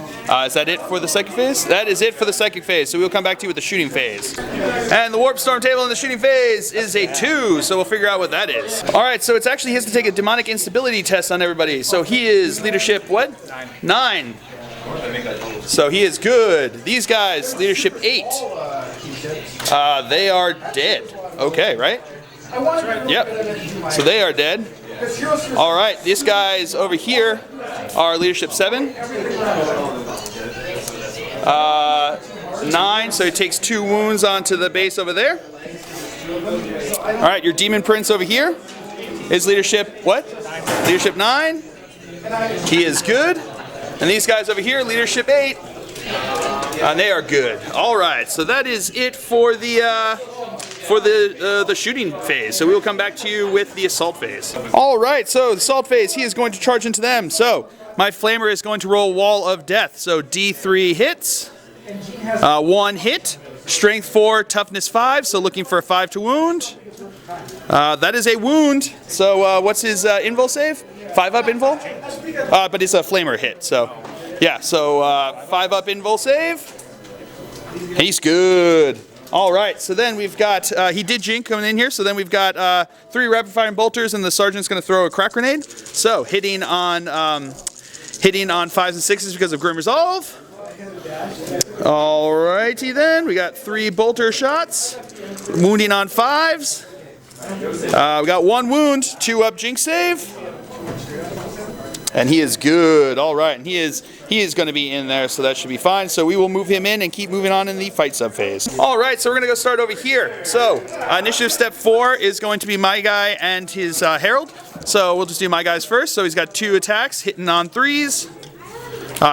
that it for the psychic phase? That is it for the psychic phase. So we'll come back to you with the shooting phase. And the Warp Storm table in the shooting phase is a 2. So we'll figure out what that is. All right. So it's actually he has to take a demonic instability test on everybody. So he is leadership what? 9. So he is good. These guys, leadership 8. They are dead. Okay, right? Yep. So they are dead. All right, these guys over here are leadership 7. 9, so he takes 2 wounds onto the base over there. All right, your demon prince over here is leadership what? Leadership 9. He is good. And these guys over here, leadership 8. And they are good. All right, so that is it for the shooting phase. So we will come back to you with the assault phase. All right, so the assault phase, he is going to charge into them. So my flamer is going to roll Wall of Death. So D3 hits, 1 hit, strength 4, toughness 5. So looking for a 5 to wound. That is a wound. So what's his invul save? 5 up invul? But it's a flamer hit. So yeah, so 5 up invul save. He's good. All right, so then we've got, he did jink coming in here, so then we've got 3 rapid firing bolters, and the sergeant's going to throw a crack grenade. So hitting on 5s and 6s because of Grim Resolve. All righty then, we got 3 bolter shots, wounding on 5s. We got 1 wound, 2 up jink save. And he is good. All right, and he is going to be in there, so that should be fine. So we will move him in and keep moving on in the fight sub phase. All right, so we're going to go start over here. So initiative step 4 is going to be my guy and his herald. So we'll just do my guys first. So he's got 2 attacks, hitting on 3s,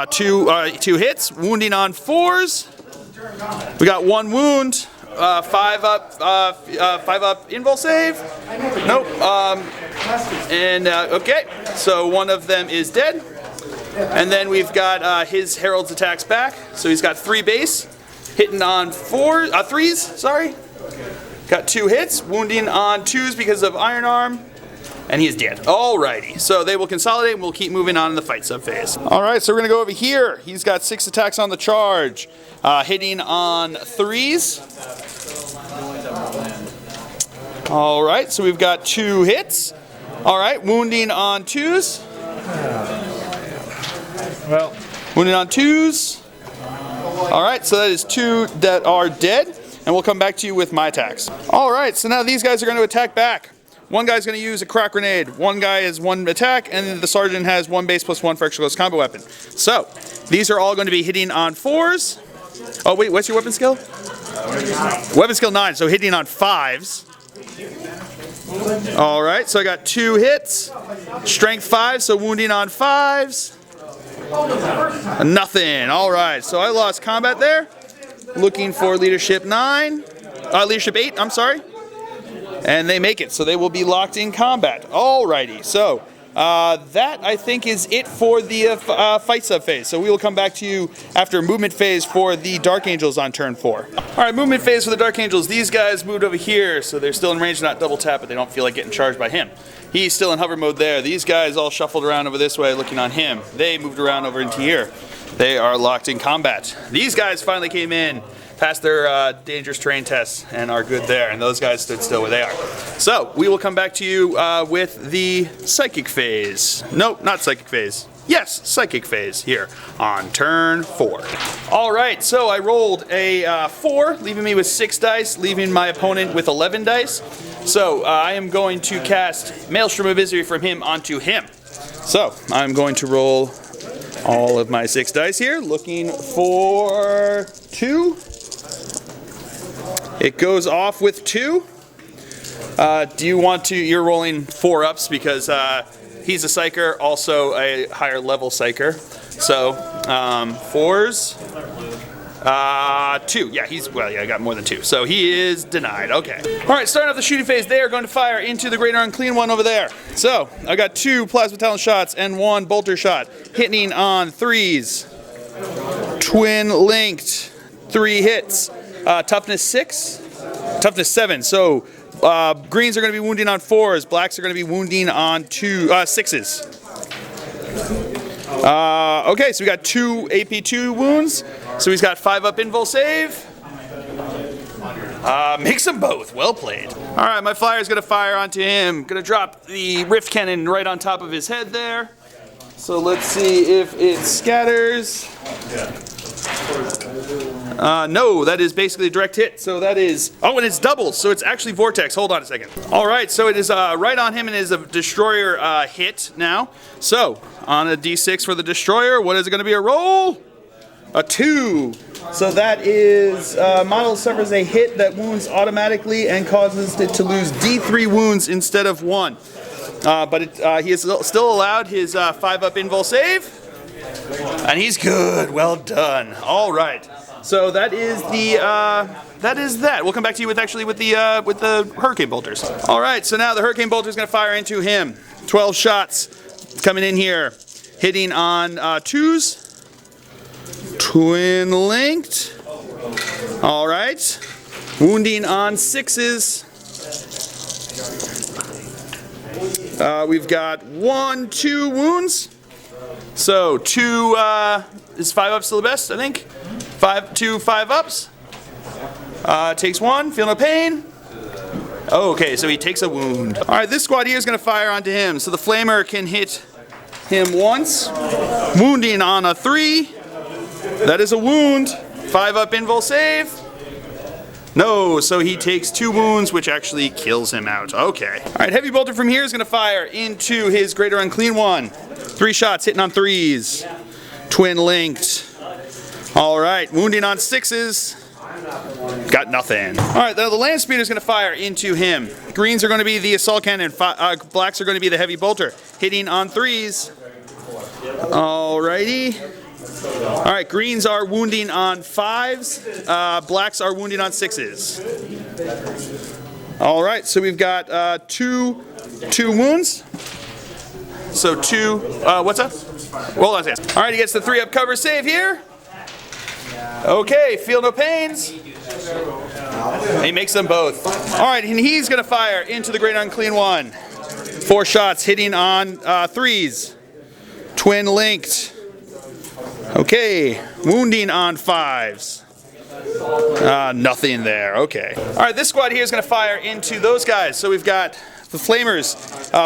2 hits, wounding on 4s. We got 1 wound, 5 up invul save. Nope. Okay, so 1 of them is dead. And then we've got his herald's attacks back. So he's got 3 base, hitting on 3s, sorry. Got 2 hits, wounding on 2s because of Iron Arm. And he is dead. Alrighty, so they will consolidate and we'll keep moving on in the fight sub phase. Alright, so we're going to go over here. He's got 6 attacks on the charge, hitting on 3s. Alright, so we've got 2 hits. Alright, wounding on 2s. Well, wounding on 2s. Alright, so that is 2 that are dead. And we'll come back to you with my attacks. Alright, so now these guys are going to attack back. One guy's going to use a crack grenade. One guy has 1 attack, and the sergeant has 1 base plus 1 for extra close combat weapon. So, these are all going to be hitting on 4s. Oh wait, what's your weapon skill? Weapon skill 9, so hitting on 5s. Alright, so I got 2 hits. Strength 5, so wounding on 5s. Nothing. Alright, so I lost combat there. Looking for leadership 9. Leadership 8, I'm sorry. And they make it, so they will be locked in combat. Alrighty, so that I think is it for the fight sub phase. So we will come back to you after movement phase for the Dark Angels on turn 4. Alright, movement phase for the Dark Angels. These guys moved over here, so they're still in range, not double tap, but they don't feel like getting charged by him. He's still in hover mode there. These guys all shuffled around over this way looking on him. They moved around over into here. They are locked in combat. These guys finally came in, passed their dangerous terrain tests, and are good there. And those guys stood still where they are. So we will come back to you with the psychic phase. Nope, not psychic phase. Yes, psychic phase here on turn 4. All right, so I rolled a 4, leaving me with 6 dice, leaving my opponent with 11 dice. So I am going to cast Maelstrom of Misery from him onto him. So I'm going to roll all of my 6 dice here, looking for 2. It goes off with 2. Do you want to, you're rolling 4 ups because he's a psyker, also a higher level psyker. So 4s, 2. Yeah, I got more than 2. So he is denied. Okay. All right, starting off the shooting phase, they are going to fire into the Great Unclean One over there. So I got 2 plasma talon shots and 1 bolter shot, hitting on 3s. Twin linked, 3 hits. Toughness 6, toughness 7. So greens are going to be wounding on 4s, blacks are going to be wounding on 6s. Okay, so we got 2 AP2 wounds. So he's got 5 up invul save. Makes them both. Well played. All right, my flyer is going to fire onto him. Going to drop the rift cannon right on top of his head there. So let's see if it scatters. No, that is basically a direct hit. So that is... Oh, and it's doubled, so it's actually Vortex. Hold on a second. All right, so it is right on him and is a Destroyer hit now. So, on a D6 for the Destroyer, what is it going to be a roll? A 2. So that is... model suffers a hit that wounds automatically and causes it to lose D3 wounds instead of 1. But he is still allowed his 5-up invul save. And he's good. Well done. All right. So that is that. We'll come back to you with the Hurricane Bolters. All right. So now the Hurricane Bolter is going to fire into him. 12 shots coming in here, hitting on 2s. Twin linked. All right. Wounding on 6s. We've got 1, 2 wounds. So 2 is 5-up still the best, I think. 2 5-ups. Takes 1, feel no pain. Okay, so he takes a wound. All right, this squad here is going to fire onto him. So the Flamer can hit him once, wounding on a 3. That is a wound. 5-up invul save. No, so he takes 2 wounds, which actually kills him out. Okay. All right, Heavy Bolter from here is going to fire into his Greater Unclean One. 3 shots, hitting on 3s. Twin linked. All right, wounding on 6s. Got nothing. All right, now the Land Speeder is going to fire into him. Greens are going to be the Assault Cannon. Blacks are going to be the Heavy Bolter. Hitting on 3s. All righty. All right, greens are wounding on 5s. Blacks are wounding on 6s. All right, so we've got 2 wounds. So 2, what's up? Well, that's it. All right, he gets the 3-up cover save here. Okay, feel no pains. He makes them both. All right, and he's going to fire into the Great Unclean One. 4 shots, hitting on 3s. Twin linked. Okay, wounding on 5s. Nothing there, okay. All right, this squad here is going to fire into those guys. So we've got the Flamers.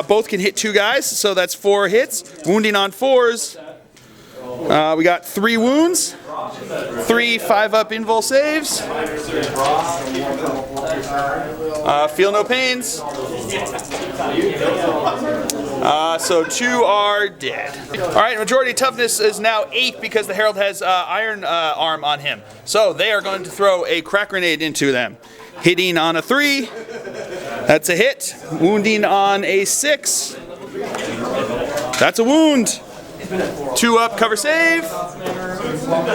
Both can hit 2 guys, so that's 4 hits. Wounding on 4s. We got 3 wounds. 3 5-up invul saves. Feel no pains. So 2 are dead. All right, majority toughness is now 8 because the Herald has iron arm on him. So they are going to throw a crack grenade into them. Hitting on a 3. That's a hit. Wounding on a 6. That's a wound. 2-up cover save.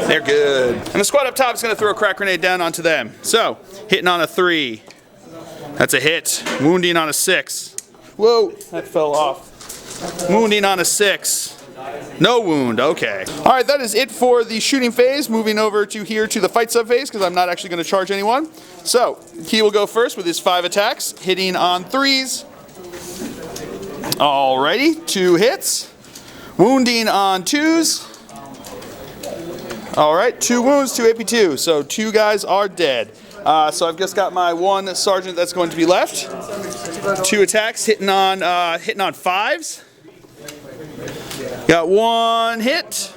They're good. And the squad up top is going to throw a crack grenade down onto them. So, hitting on a 3. That's a hit. Wounding on a 6. Whoa, that fell off. Wounding on a 6. No wound, okay. All right, that is it for the shooting phase. Moving over to here to the fight sub phase because I'm not actually going to charge anyone. So, he will go first with his 5 attacks, hitting on 3s. Alrighty, 2 hits. Wounding on 2s. Alright, 2 wounds, 2 AP2. So 2 guys are dead. So I've just got my 1 sergeant that's going to be left. 2 attacks, hitting on 5s. Got 1 hit.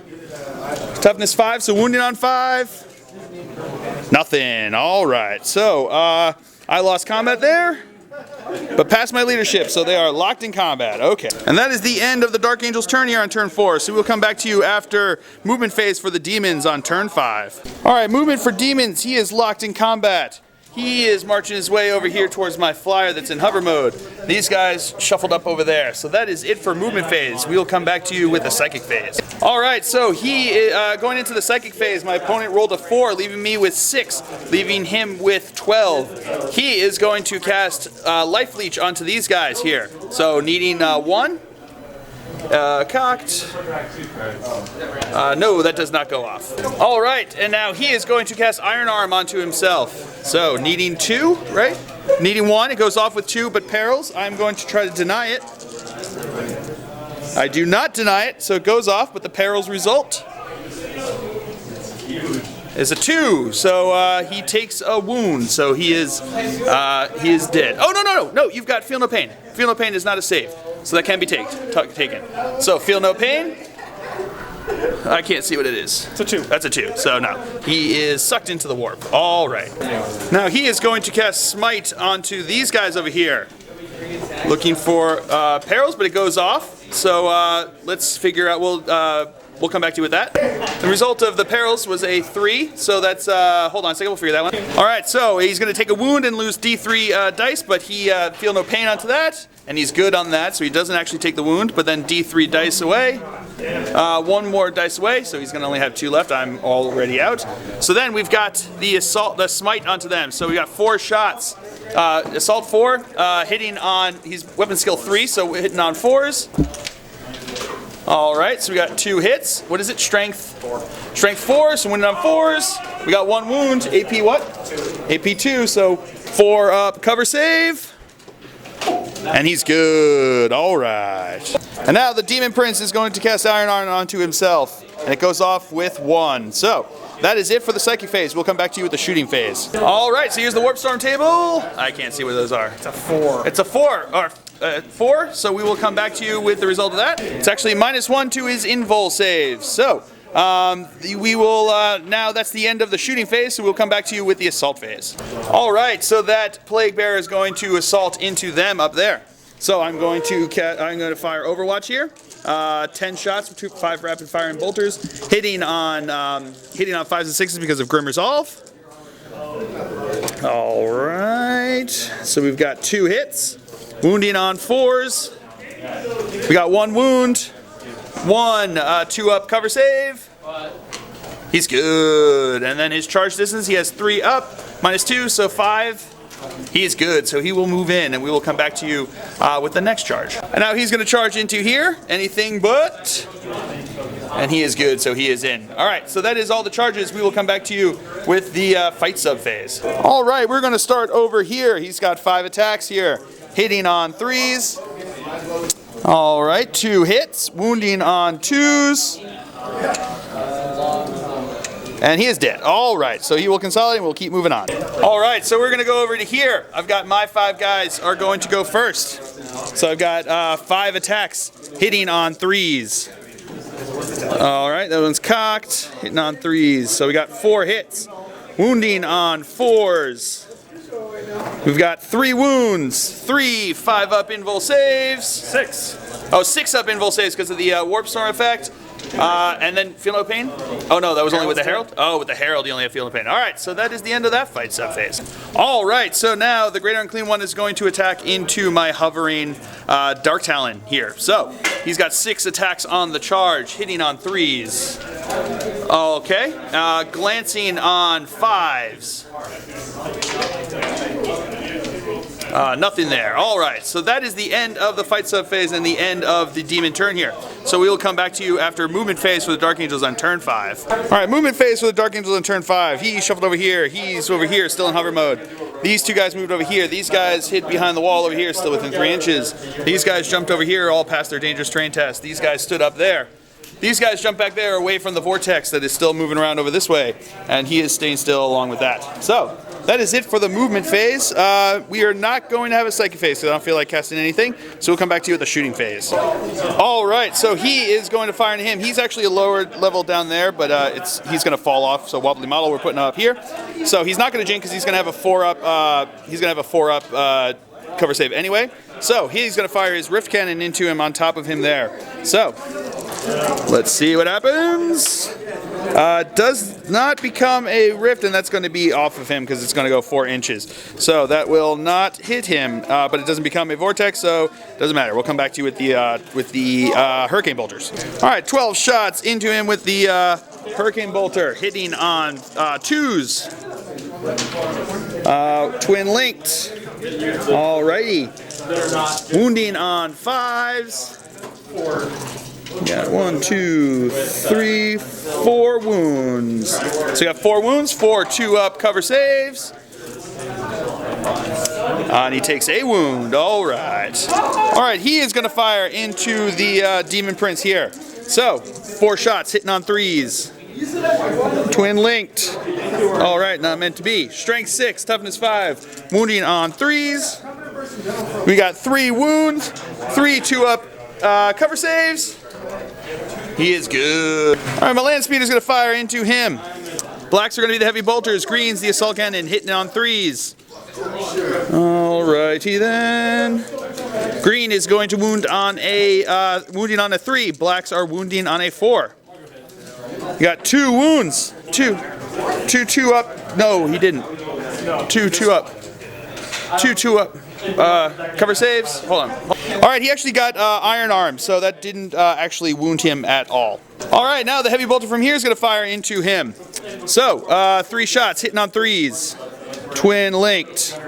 Toughness 5, so wounding on 5. Nothing. Alright, so I lost combat there. But past my leadership, so they are locked in combat. Okay. And that is the end of the Dark Angel's turn here on turn 4. So we'll come back to you after movement phase for the Demons on turn 5. Alright, movement for Demons. He is locked in combat. He is marching his way over here towards my flyer that's in hover mode. These guys shuffled up over there. So that is it for movement phase. We will come back to you with the psychic phase. Alright, so he going into the psychic phase, my opponent rolled a 4, leaving me with 6, leaving him with 12. He is going to cast Life Leech onto these guys here. So needing 1. Cocked. No, that does not go off. Alright, and now he is going to cast Iron Arm onto himself. So, needing 2, right? Needing 1, it goes off with 2, but perils. I'm going to try to deny it. I do not deny it, so it goes off, but the perils result is a 2. So he takes a wound, so he is dead. Oh, no, you've got Feel No Pain. Feel No Pain is not a save. So that can be taken. So, feel no pain. I can't see what it is. It's a 2. That's a 2, so no. He is sucked into the warp. All right. Now he is going to cast Smite onto these guys over here. Looking for perils, but it goes off. So let's figure out, we'll come back to you with that. The result of the perils was a 3, so that's, hold on a second, we'll figure that one. All right, so he's going to take a wound and lose D3 dice, but he feel no pain onto that, and he's good on that, so he doesn't actually take the wound, but then D3 dice away. 1 more dice away, so he's going to only have 2 left. I'm already out. So then we've got the smite onto them. So we got 4 shots. Assault 4, hitting on, he's weapon skill 3, so we're hitting on 4s. All right, so we got 2 hits. What is it? Strength 4. Strength 4, so winning on 4s. We got 1 wound. AP what? 2. AP 2, so 4 up, cover save. And he's good. All right. And now the Demon Prince is going to cast Iron Arm onto himself, and it goes off with 1. So that is it for the psychic phase. We'll come back to you with the shooting phase. All right, so here's the Warp Storm table. I can't see where those are. It's a 4. It's a 4. Or 4, so we will come back to you with the result of that. It's actually -1 to his invul saves. So we will, now that's the end of the shooting phase, so we'll come back to you with the assault phase. All right, so that Plague Bearer is going to assault into them up there. So I'm going to fire Overwatch here. 10 shots with 5 rapid fire and bolters, hitting on 5s and 6s because of Grim Resolve. All right, so we've got 2 hits. Wounding on 4s. We got 1 wound. 1 2 up cover save. He's good. And then his charge distance, he has 3 up, -2, so 5. He is good, so he will move in, and we will come back to you with the next charge. And now he's going to charge into here, anything but, and he is good, so he is in. All right, so that is all the charges. We will come back to you with the fight sub phase. All right, we're going to start over here. He's got 5 attacks here, hitting on 3s. All right, 2 hits, wounding on 2s. And he is dead. All right, so he will consolidate and we'll keep moving on. All right, so we're going to go over to here. I've got my 5 guys are going to go first. So I've got 5 attacks, hitting on 3s. All right, that one's cocked, hitting on 3s. So we got 4 hits, wounding on 4s. We've got 3 wounds, 3 5 up invul saves. 6. Oh, 6 up invul saves because of the Warp Storm effect. And then feel no pain? Oh no, that was only with the Herald? Oh, with the Herald you only have feel no pain. Alright, so that is the end of that fight sub-phase. Alright, so now the Great Unclean One is going to attack into my hovering Dark Talon here. So, he's got 6 attacks on the charge, hitting on 3s. Okay, glancing on 5s. Nothing there. Alright, so that is the end of the fight sub-phase and the end of the demon turn here. So we will come back to you after movement phase for the Dark Angels on turn 5. Alright, movement phase for the Dark Angels on turn 5. He shuffled over here. He's over here, still in hover mode. These 2 guys moved over here. These guys hid behind the wall over here, still within 3 inches. These guys jumped over here, all passed their dangerous terrain test. These guys stood up there. These guys jump back there away from the vortex that is still moving around over this way. And he is staying still along with that. So, that is it for the movement phase. We are not going to have a psychic phase because I don't feel like casting anything. So we'll come back to you with the shooting phase. All right, so he is going to fire into him. He's actually a lower level down there, but he's going to fall off. So wobbly model we're putting up here. So he's not going to jink because he's going to have a 4-up. He's going to have a 4-up cover save anyway. So he's going to fire his rift cannon into him on top of him there. So let's see what happens. Does not become a rift, and that's going to be off of him because it's going to go 4 inches. So that will not hit him, but it doesn't become a vortex, so it doesn't matter. We'll come back to you with the hurricane bolters. All right, 12 shots into him with the hurricane bolter, hitting on 2s. Twin linked. Alrighty. Wounding on 5s. Got 1, 2, 3, 4 wounds. So we got 4 wounds, 4 2-up cover saves. And he takes a wound. Alright. Alright, he is going to fire into the Demon Prince here. So, 4 shots, hitting on 3s. Twin linked. Alright, not meant to be. Strength 6, toughness 5. Wounding on 3s. We got 3 wounds, 3 2-up cover saves. He is good. All right, my land speeder is going to fire into him. Blacks are going to be the heavy bolters. Greens, the assault cannon, hitting on 3s. Alrighty then. Green is going to wound on a wounding on a 3. Blacks are wounding on a 4. You got 2 wounds. 2 up. No, he didn't. 2 up. 2 up. Cover saves. Hold on. All right, he actually got iron arm, so that didn't actually wound him at all. All right, now the heavy bolter from here is going to fire into him. So 3 shots, hitting on 3s. Twin linked.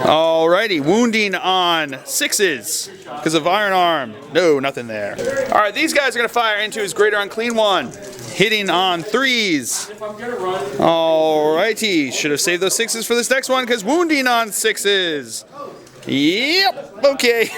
Alrighty, wounding on 6s because of iron arm. No, nothing there. All right, these guys are going to fire into his greater unclean one, hitting on 3s. Alrighty, should have saved those 6s for this next one because wounding on 6s. Yep, okay.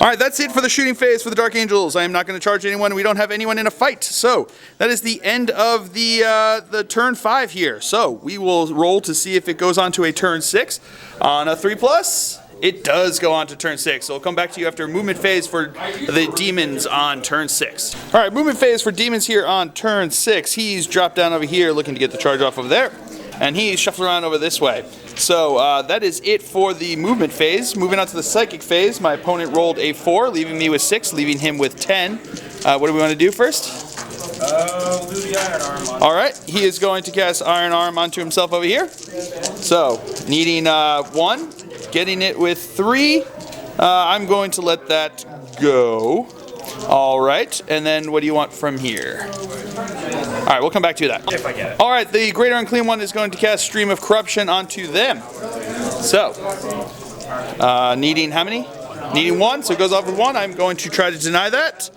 Alright, that's it for the shooting phase for the Dark Angels. I am not going to charge anyone. We don't have anyone in a fight. So, that is the end of the turn 5 here. So, we will roll to see if it goes on to a turn 6. On a 3+, it does go on to turn 6. So, I'll come back to you after movement phase for the demons on turn 6. Alright, movement phase for demons here on turn 6. He's dropped down over here looking to get the charge off over there. And he's shuffled around over this way. So that is it for the movement phase. Moving on to the psychic phase, my opponent rolled a 4, leaving me with 6, leaving him with 10. What do we want to do first? We'll do the iron arm on. Alright, he is going to cast iron arm onto himself over here. So, needing 1, getting it with 3. I'm going to let that go. Alright, and then what do you want from here? Alright, we'll come back to that. If I get it. Alright, the greater unclean one is going to cast Stream of Corruption onto them. So, needing how many? Needing 1, so it goes off with 1. I'm going to try to deny that.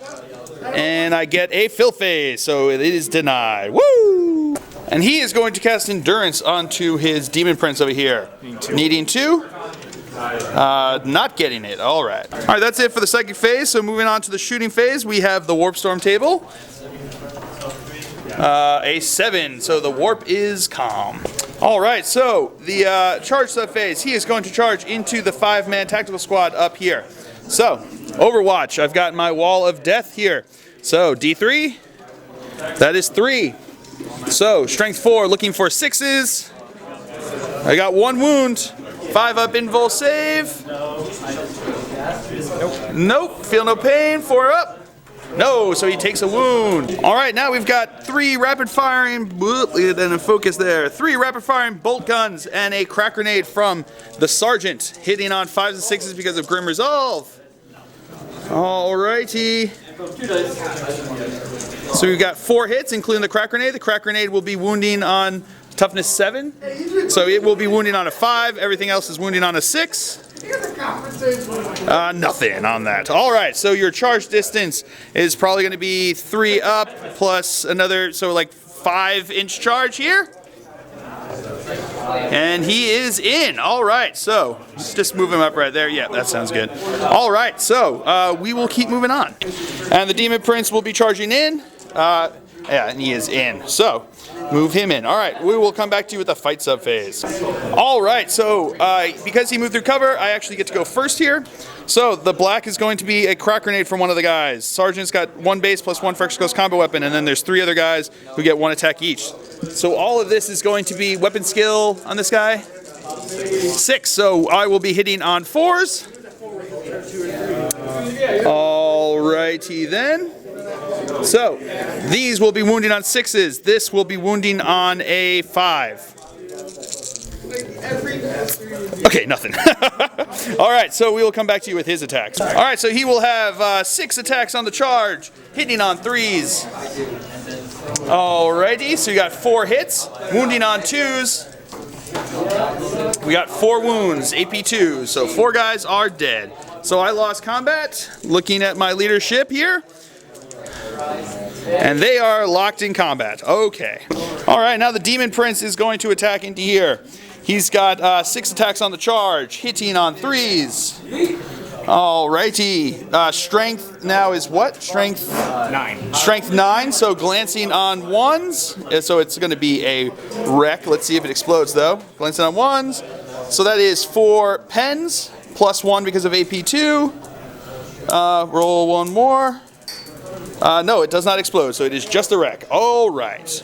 And I get a fill phase, so it is denied. Woo! And he is going to cast Endurance onto his Demon Prince over here. Needing 2. Not getting it. Alright. Alright, that's it for the psychic phase. So moving on to the shooting phase, we have the Warp Storm table. A 7, so the warp is calm. Alright, so the charge sub phase, he is going to charge into the 5-man tactical squad up here. So, Overwatch, I've got my wall of death here. So, D3, that is 3. So, strength 4, looking for 6s. I got 1 wound. 5 up invul save. Nope, feel no pain. 4 up. No, so he takes a wound. Alright, now we've got 3 rapid firing, then a focus there. 3 rapid firing bolt guns and a crack grenade from the sergeant, hitting on 5s and 6s because of Grim Resolve. Alrighty. So we've got 4 hits, including the crack grenade. The crack grenade will be wounding on toughness 7. So it will be wounding on a 5. Everything else is wounding on a 6. Nothing on that. Alright, so your charge distance is probably going to be 3 up plus another, so like 5-inch charge here. And he is in. Alright, so just move him up right there. Yeah, that sounds good. Alright, so we will keep moving on. And the Demon Prince will be charging in. Yeah, and he is in. So, move him in. Alright, we will come back to you with the fight sub phase. Alright, so because he moved through cover, I actually get to go first here. So, the black is going to be a crack grenade from one of the guys. Sergeant's got 1 base plus 1 Frex Ghost combo weapon, and then there's 3 other guys who get 1 attack each. So all of this is going to be weapon skill on this guy. 6, so I will be hitting on 4s. Alrighty then. So, these will be wounding on 6s. This will be wounding on a 5. Okay, nothing. Alright, so we will come back to you with his attacks. Alright, so he will have 6 attacks on the charge, hitting on 3s. Alrighty, so you got 4 hits, wounding on 2s. We got 4 wounds, AP 2, so 4 guys are dead. So I lost combat, looking at my leadership here. And they are locked in combat. Okay. Alright, now the Demon Prince is going to attack into here. He's got 6 attacks on the charge, hitting on 3s. Alrighty. Strength now is what? Strength 9. Strength 9, so glancing on 1s. So it's going to be a wreck. Let's see if it explodes though. Glancing on 1s. So that is 4 pens, plus 1 because of AP 2. Roll one more. No, it does not explode, so it is just a wreck. All right.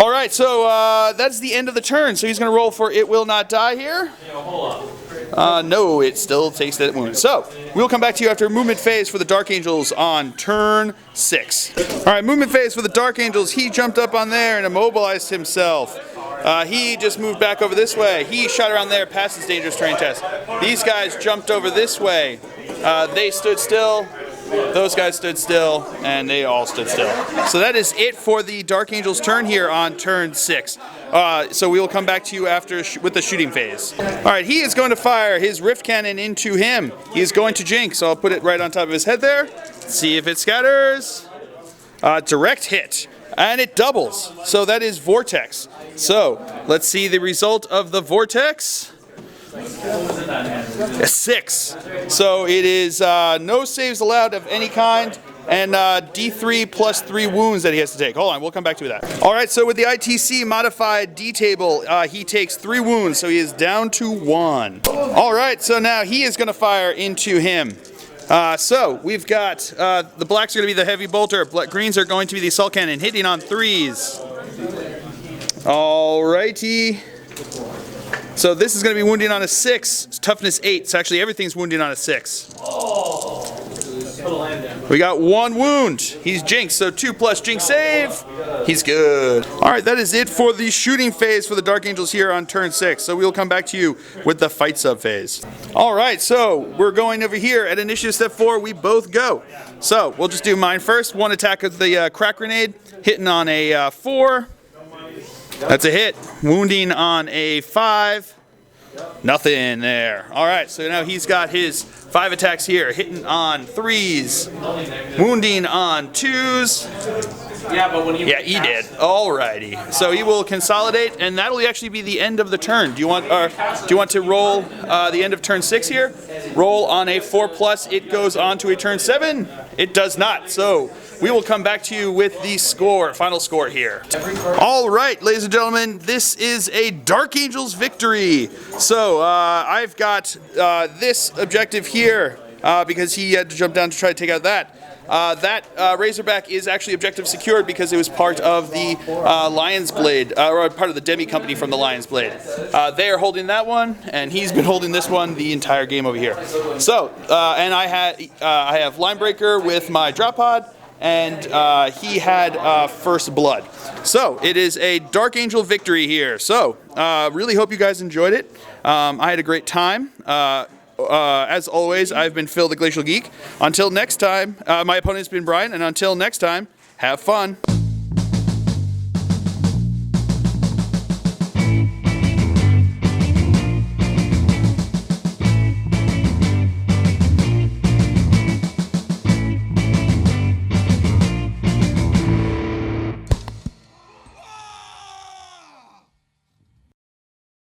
All right, so that's the end of the turn. So he's going to roll for It Will Not Die here. No, it still takes that wound. So we'll come back to you after movement phase for the Dark Angels on turn 6. All right, movement phase for the Dark Angels. He jumped up on there and immobilized himself. He just moved back over this way. He shot around there past his dangerous terrain test. These guys jumped over this way. They stood still. Those guys stood still, and they all stood still. So that is it for the Dark Angel's turn here on turn 6. So we will come back to you after with the shooting phase. All right, he is going to fire his Rift Cannon into him. He is going to jinx, so I'll put it right on top of his head there. See if it scatters. Direct hit, and it doubles. So that is Vortex. So let's see the result of the Vortex. A 6. So it is no saves allowed of any kind, and D3 plus 3 wounds that he has to take. Hold on, we'll come back to that. All right, so with the ITC modified D table, he takes 3 wounds, so he is down to 1. All right, so now he is going to fire into him. So we've got the blacks are going to be the heavy bolter, greens are going to be the assault cannon, hitting on 3s. All righty. So this is going to be wounding on a 6, toughness 8. So actually everything's wounding on a 6. We got 1 wound. He's jinxed, so 2 plus jinx save. He's good. All right, that is it for the shooting phase for the Dark Angels here on turn 6. So we'll come back to you with the fight sub phase. All right, so we're going over here at initiative step 4. We both go. So we'll just do mine first. 1 attack of the crack grenade, hitting on a 4. That's a hit. Wounding on a 5. Nothing there. All right, so now he's got his 5 attacks here, hitting on 3s, wounding on 2s. Yeah, but when he did. Alrighty. So he will consolidate, and that'll actually be the end of the turn. Do you want to roll the end of turn 6 here? Roll on a 4+. It goes on to a turn 7. It does not. So we will come back to you with the final score here. All right, ladies and gentlemen, this is a Dark Angels victory. So I've got this objective here because he had to jump down to try to take out that. Razorback is actually objective secured because it was part of the Lion's Blade, or part of the Demi company from the Lion's Blade. They are holding that one, and he's been holding this one the entire game over here. So, and I have Linebreaker with my drop pod, and he had First Blood. So it is a Dark Angel victory here. So really hope you guys enjoyed it. I had a great time. As always, I've been Phil the Glacial Geek. Until next time, my opponent's been Brian, and until next time, have fun.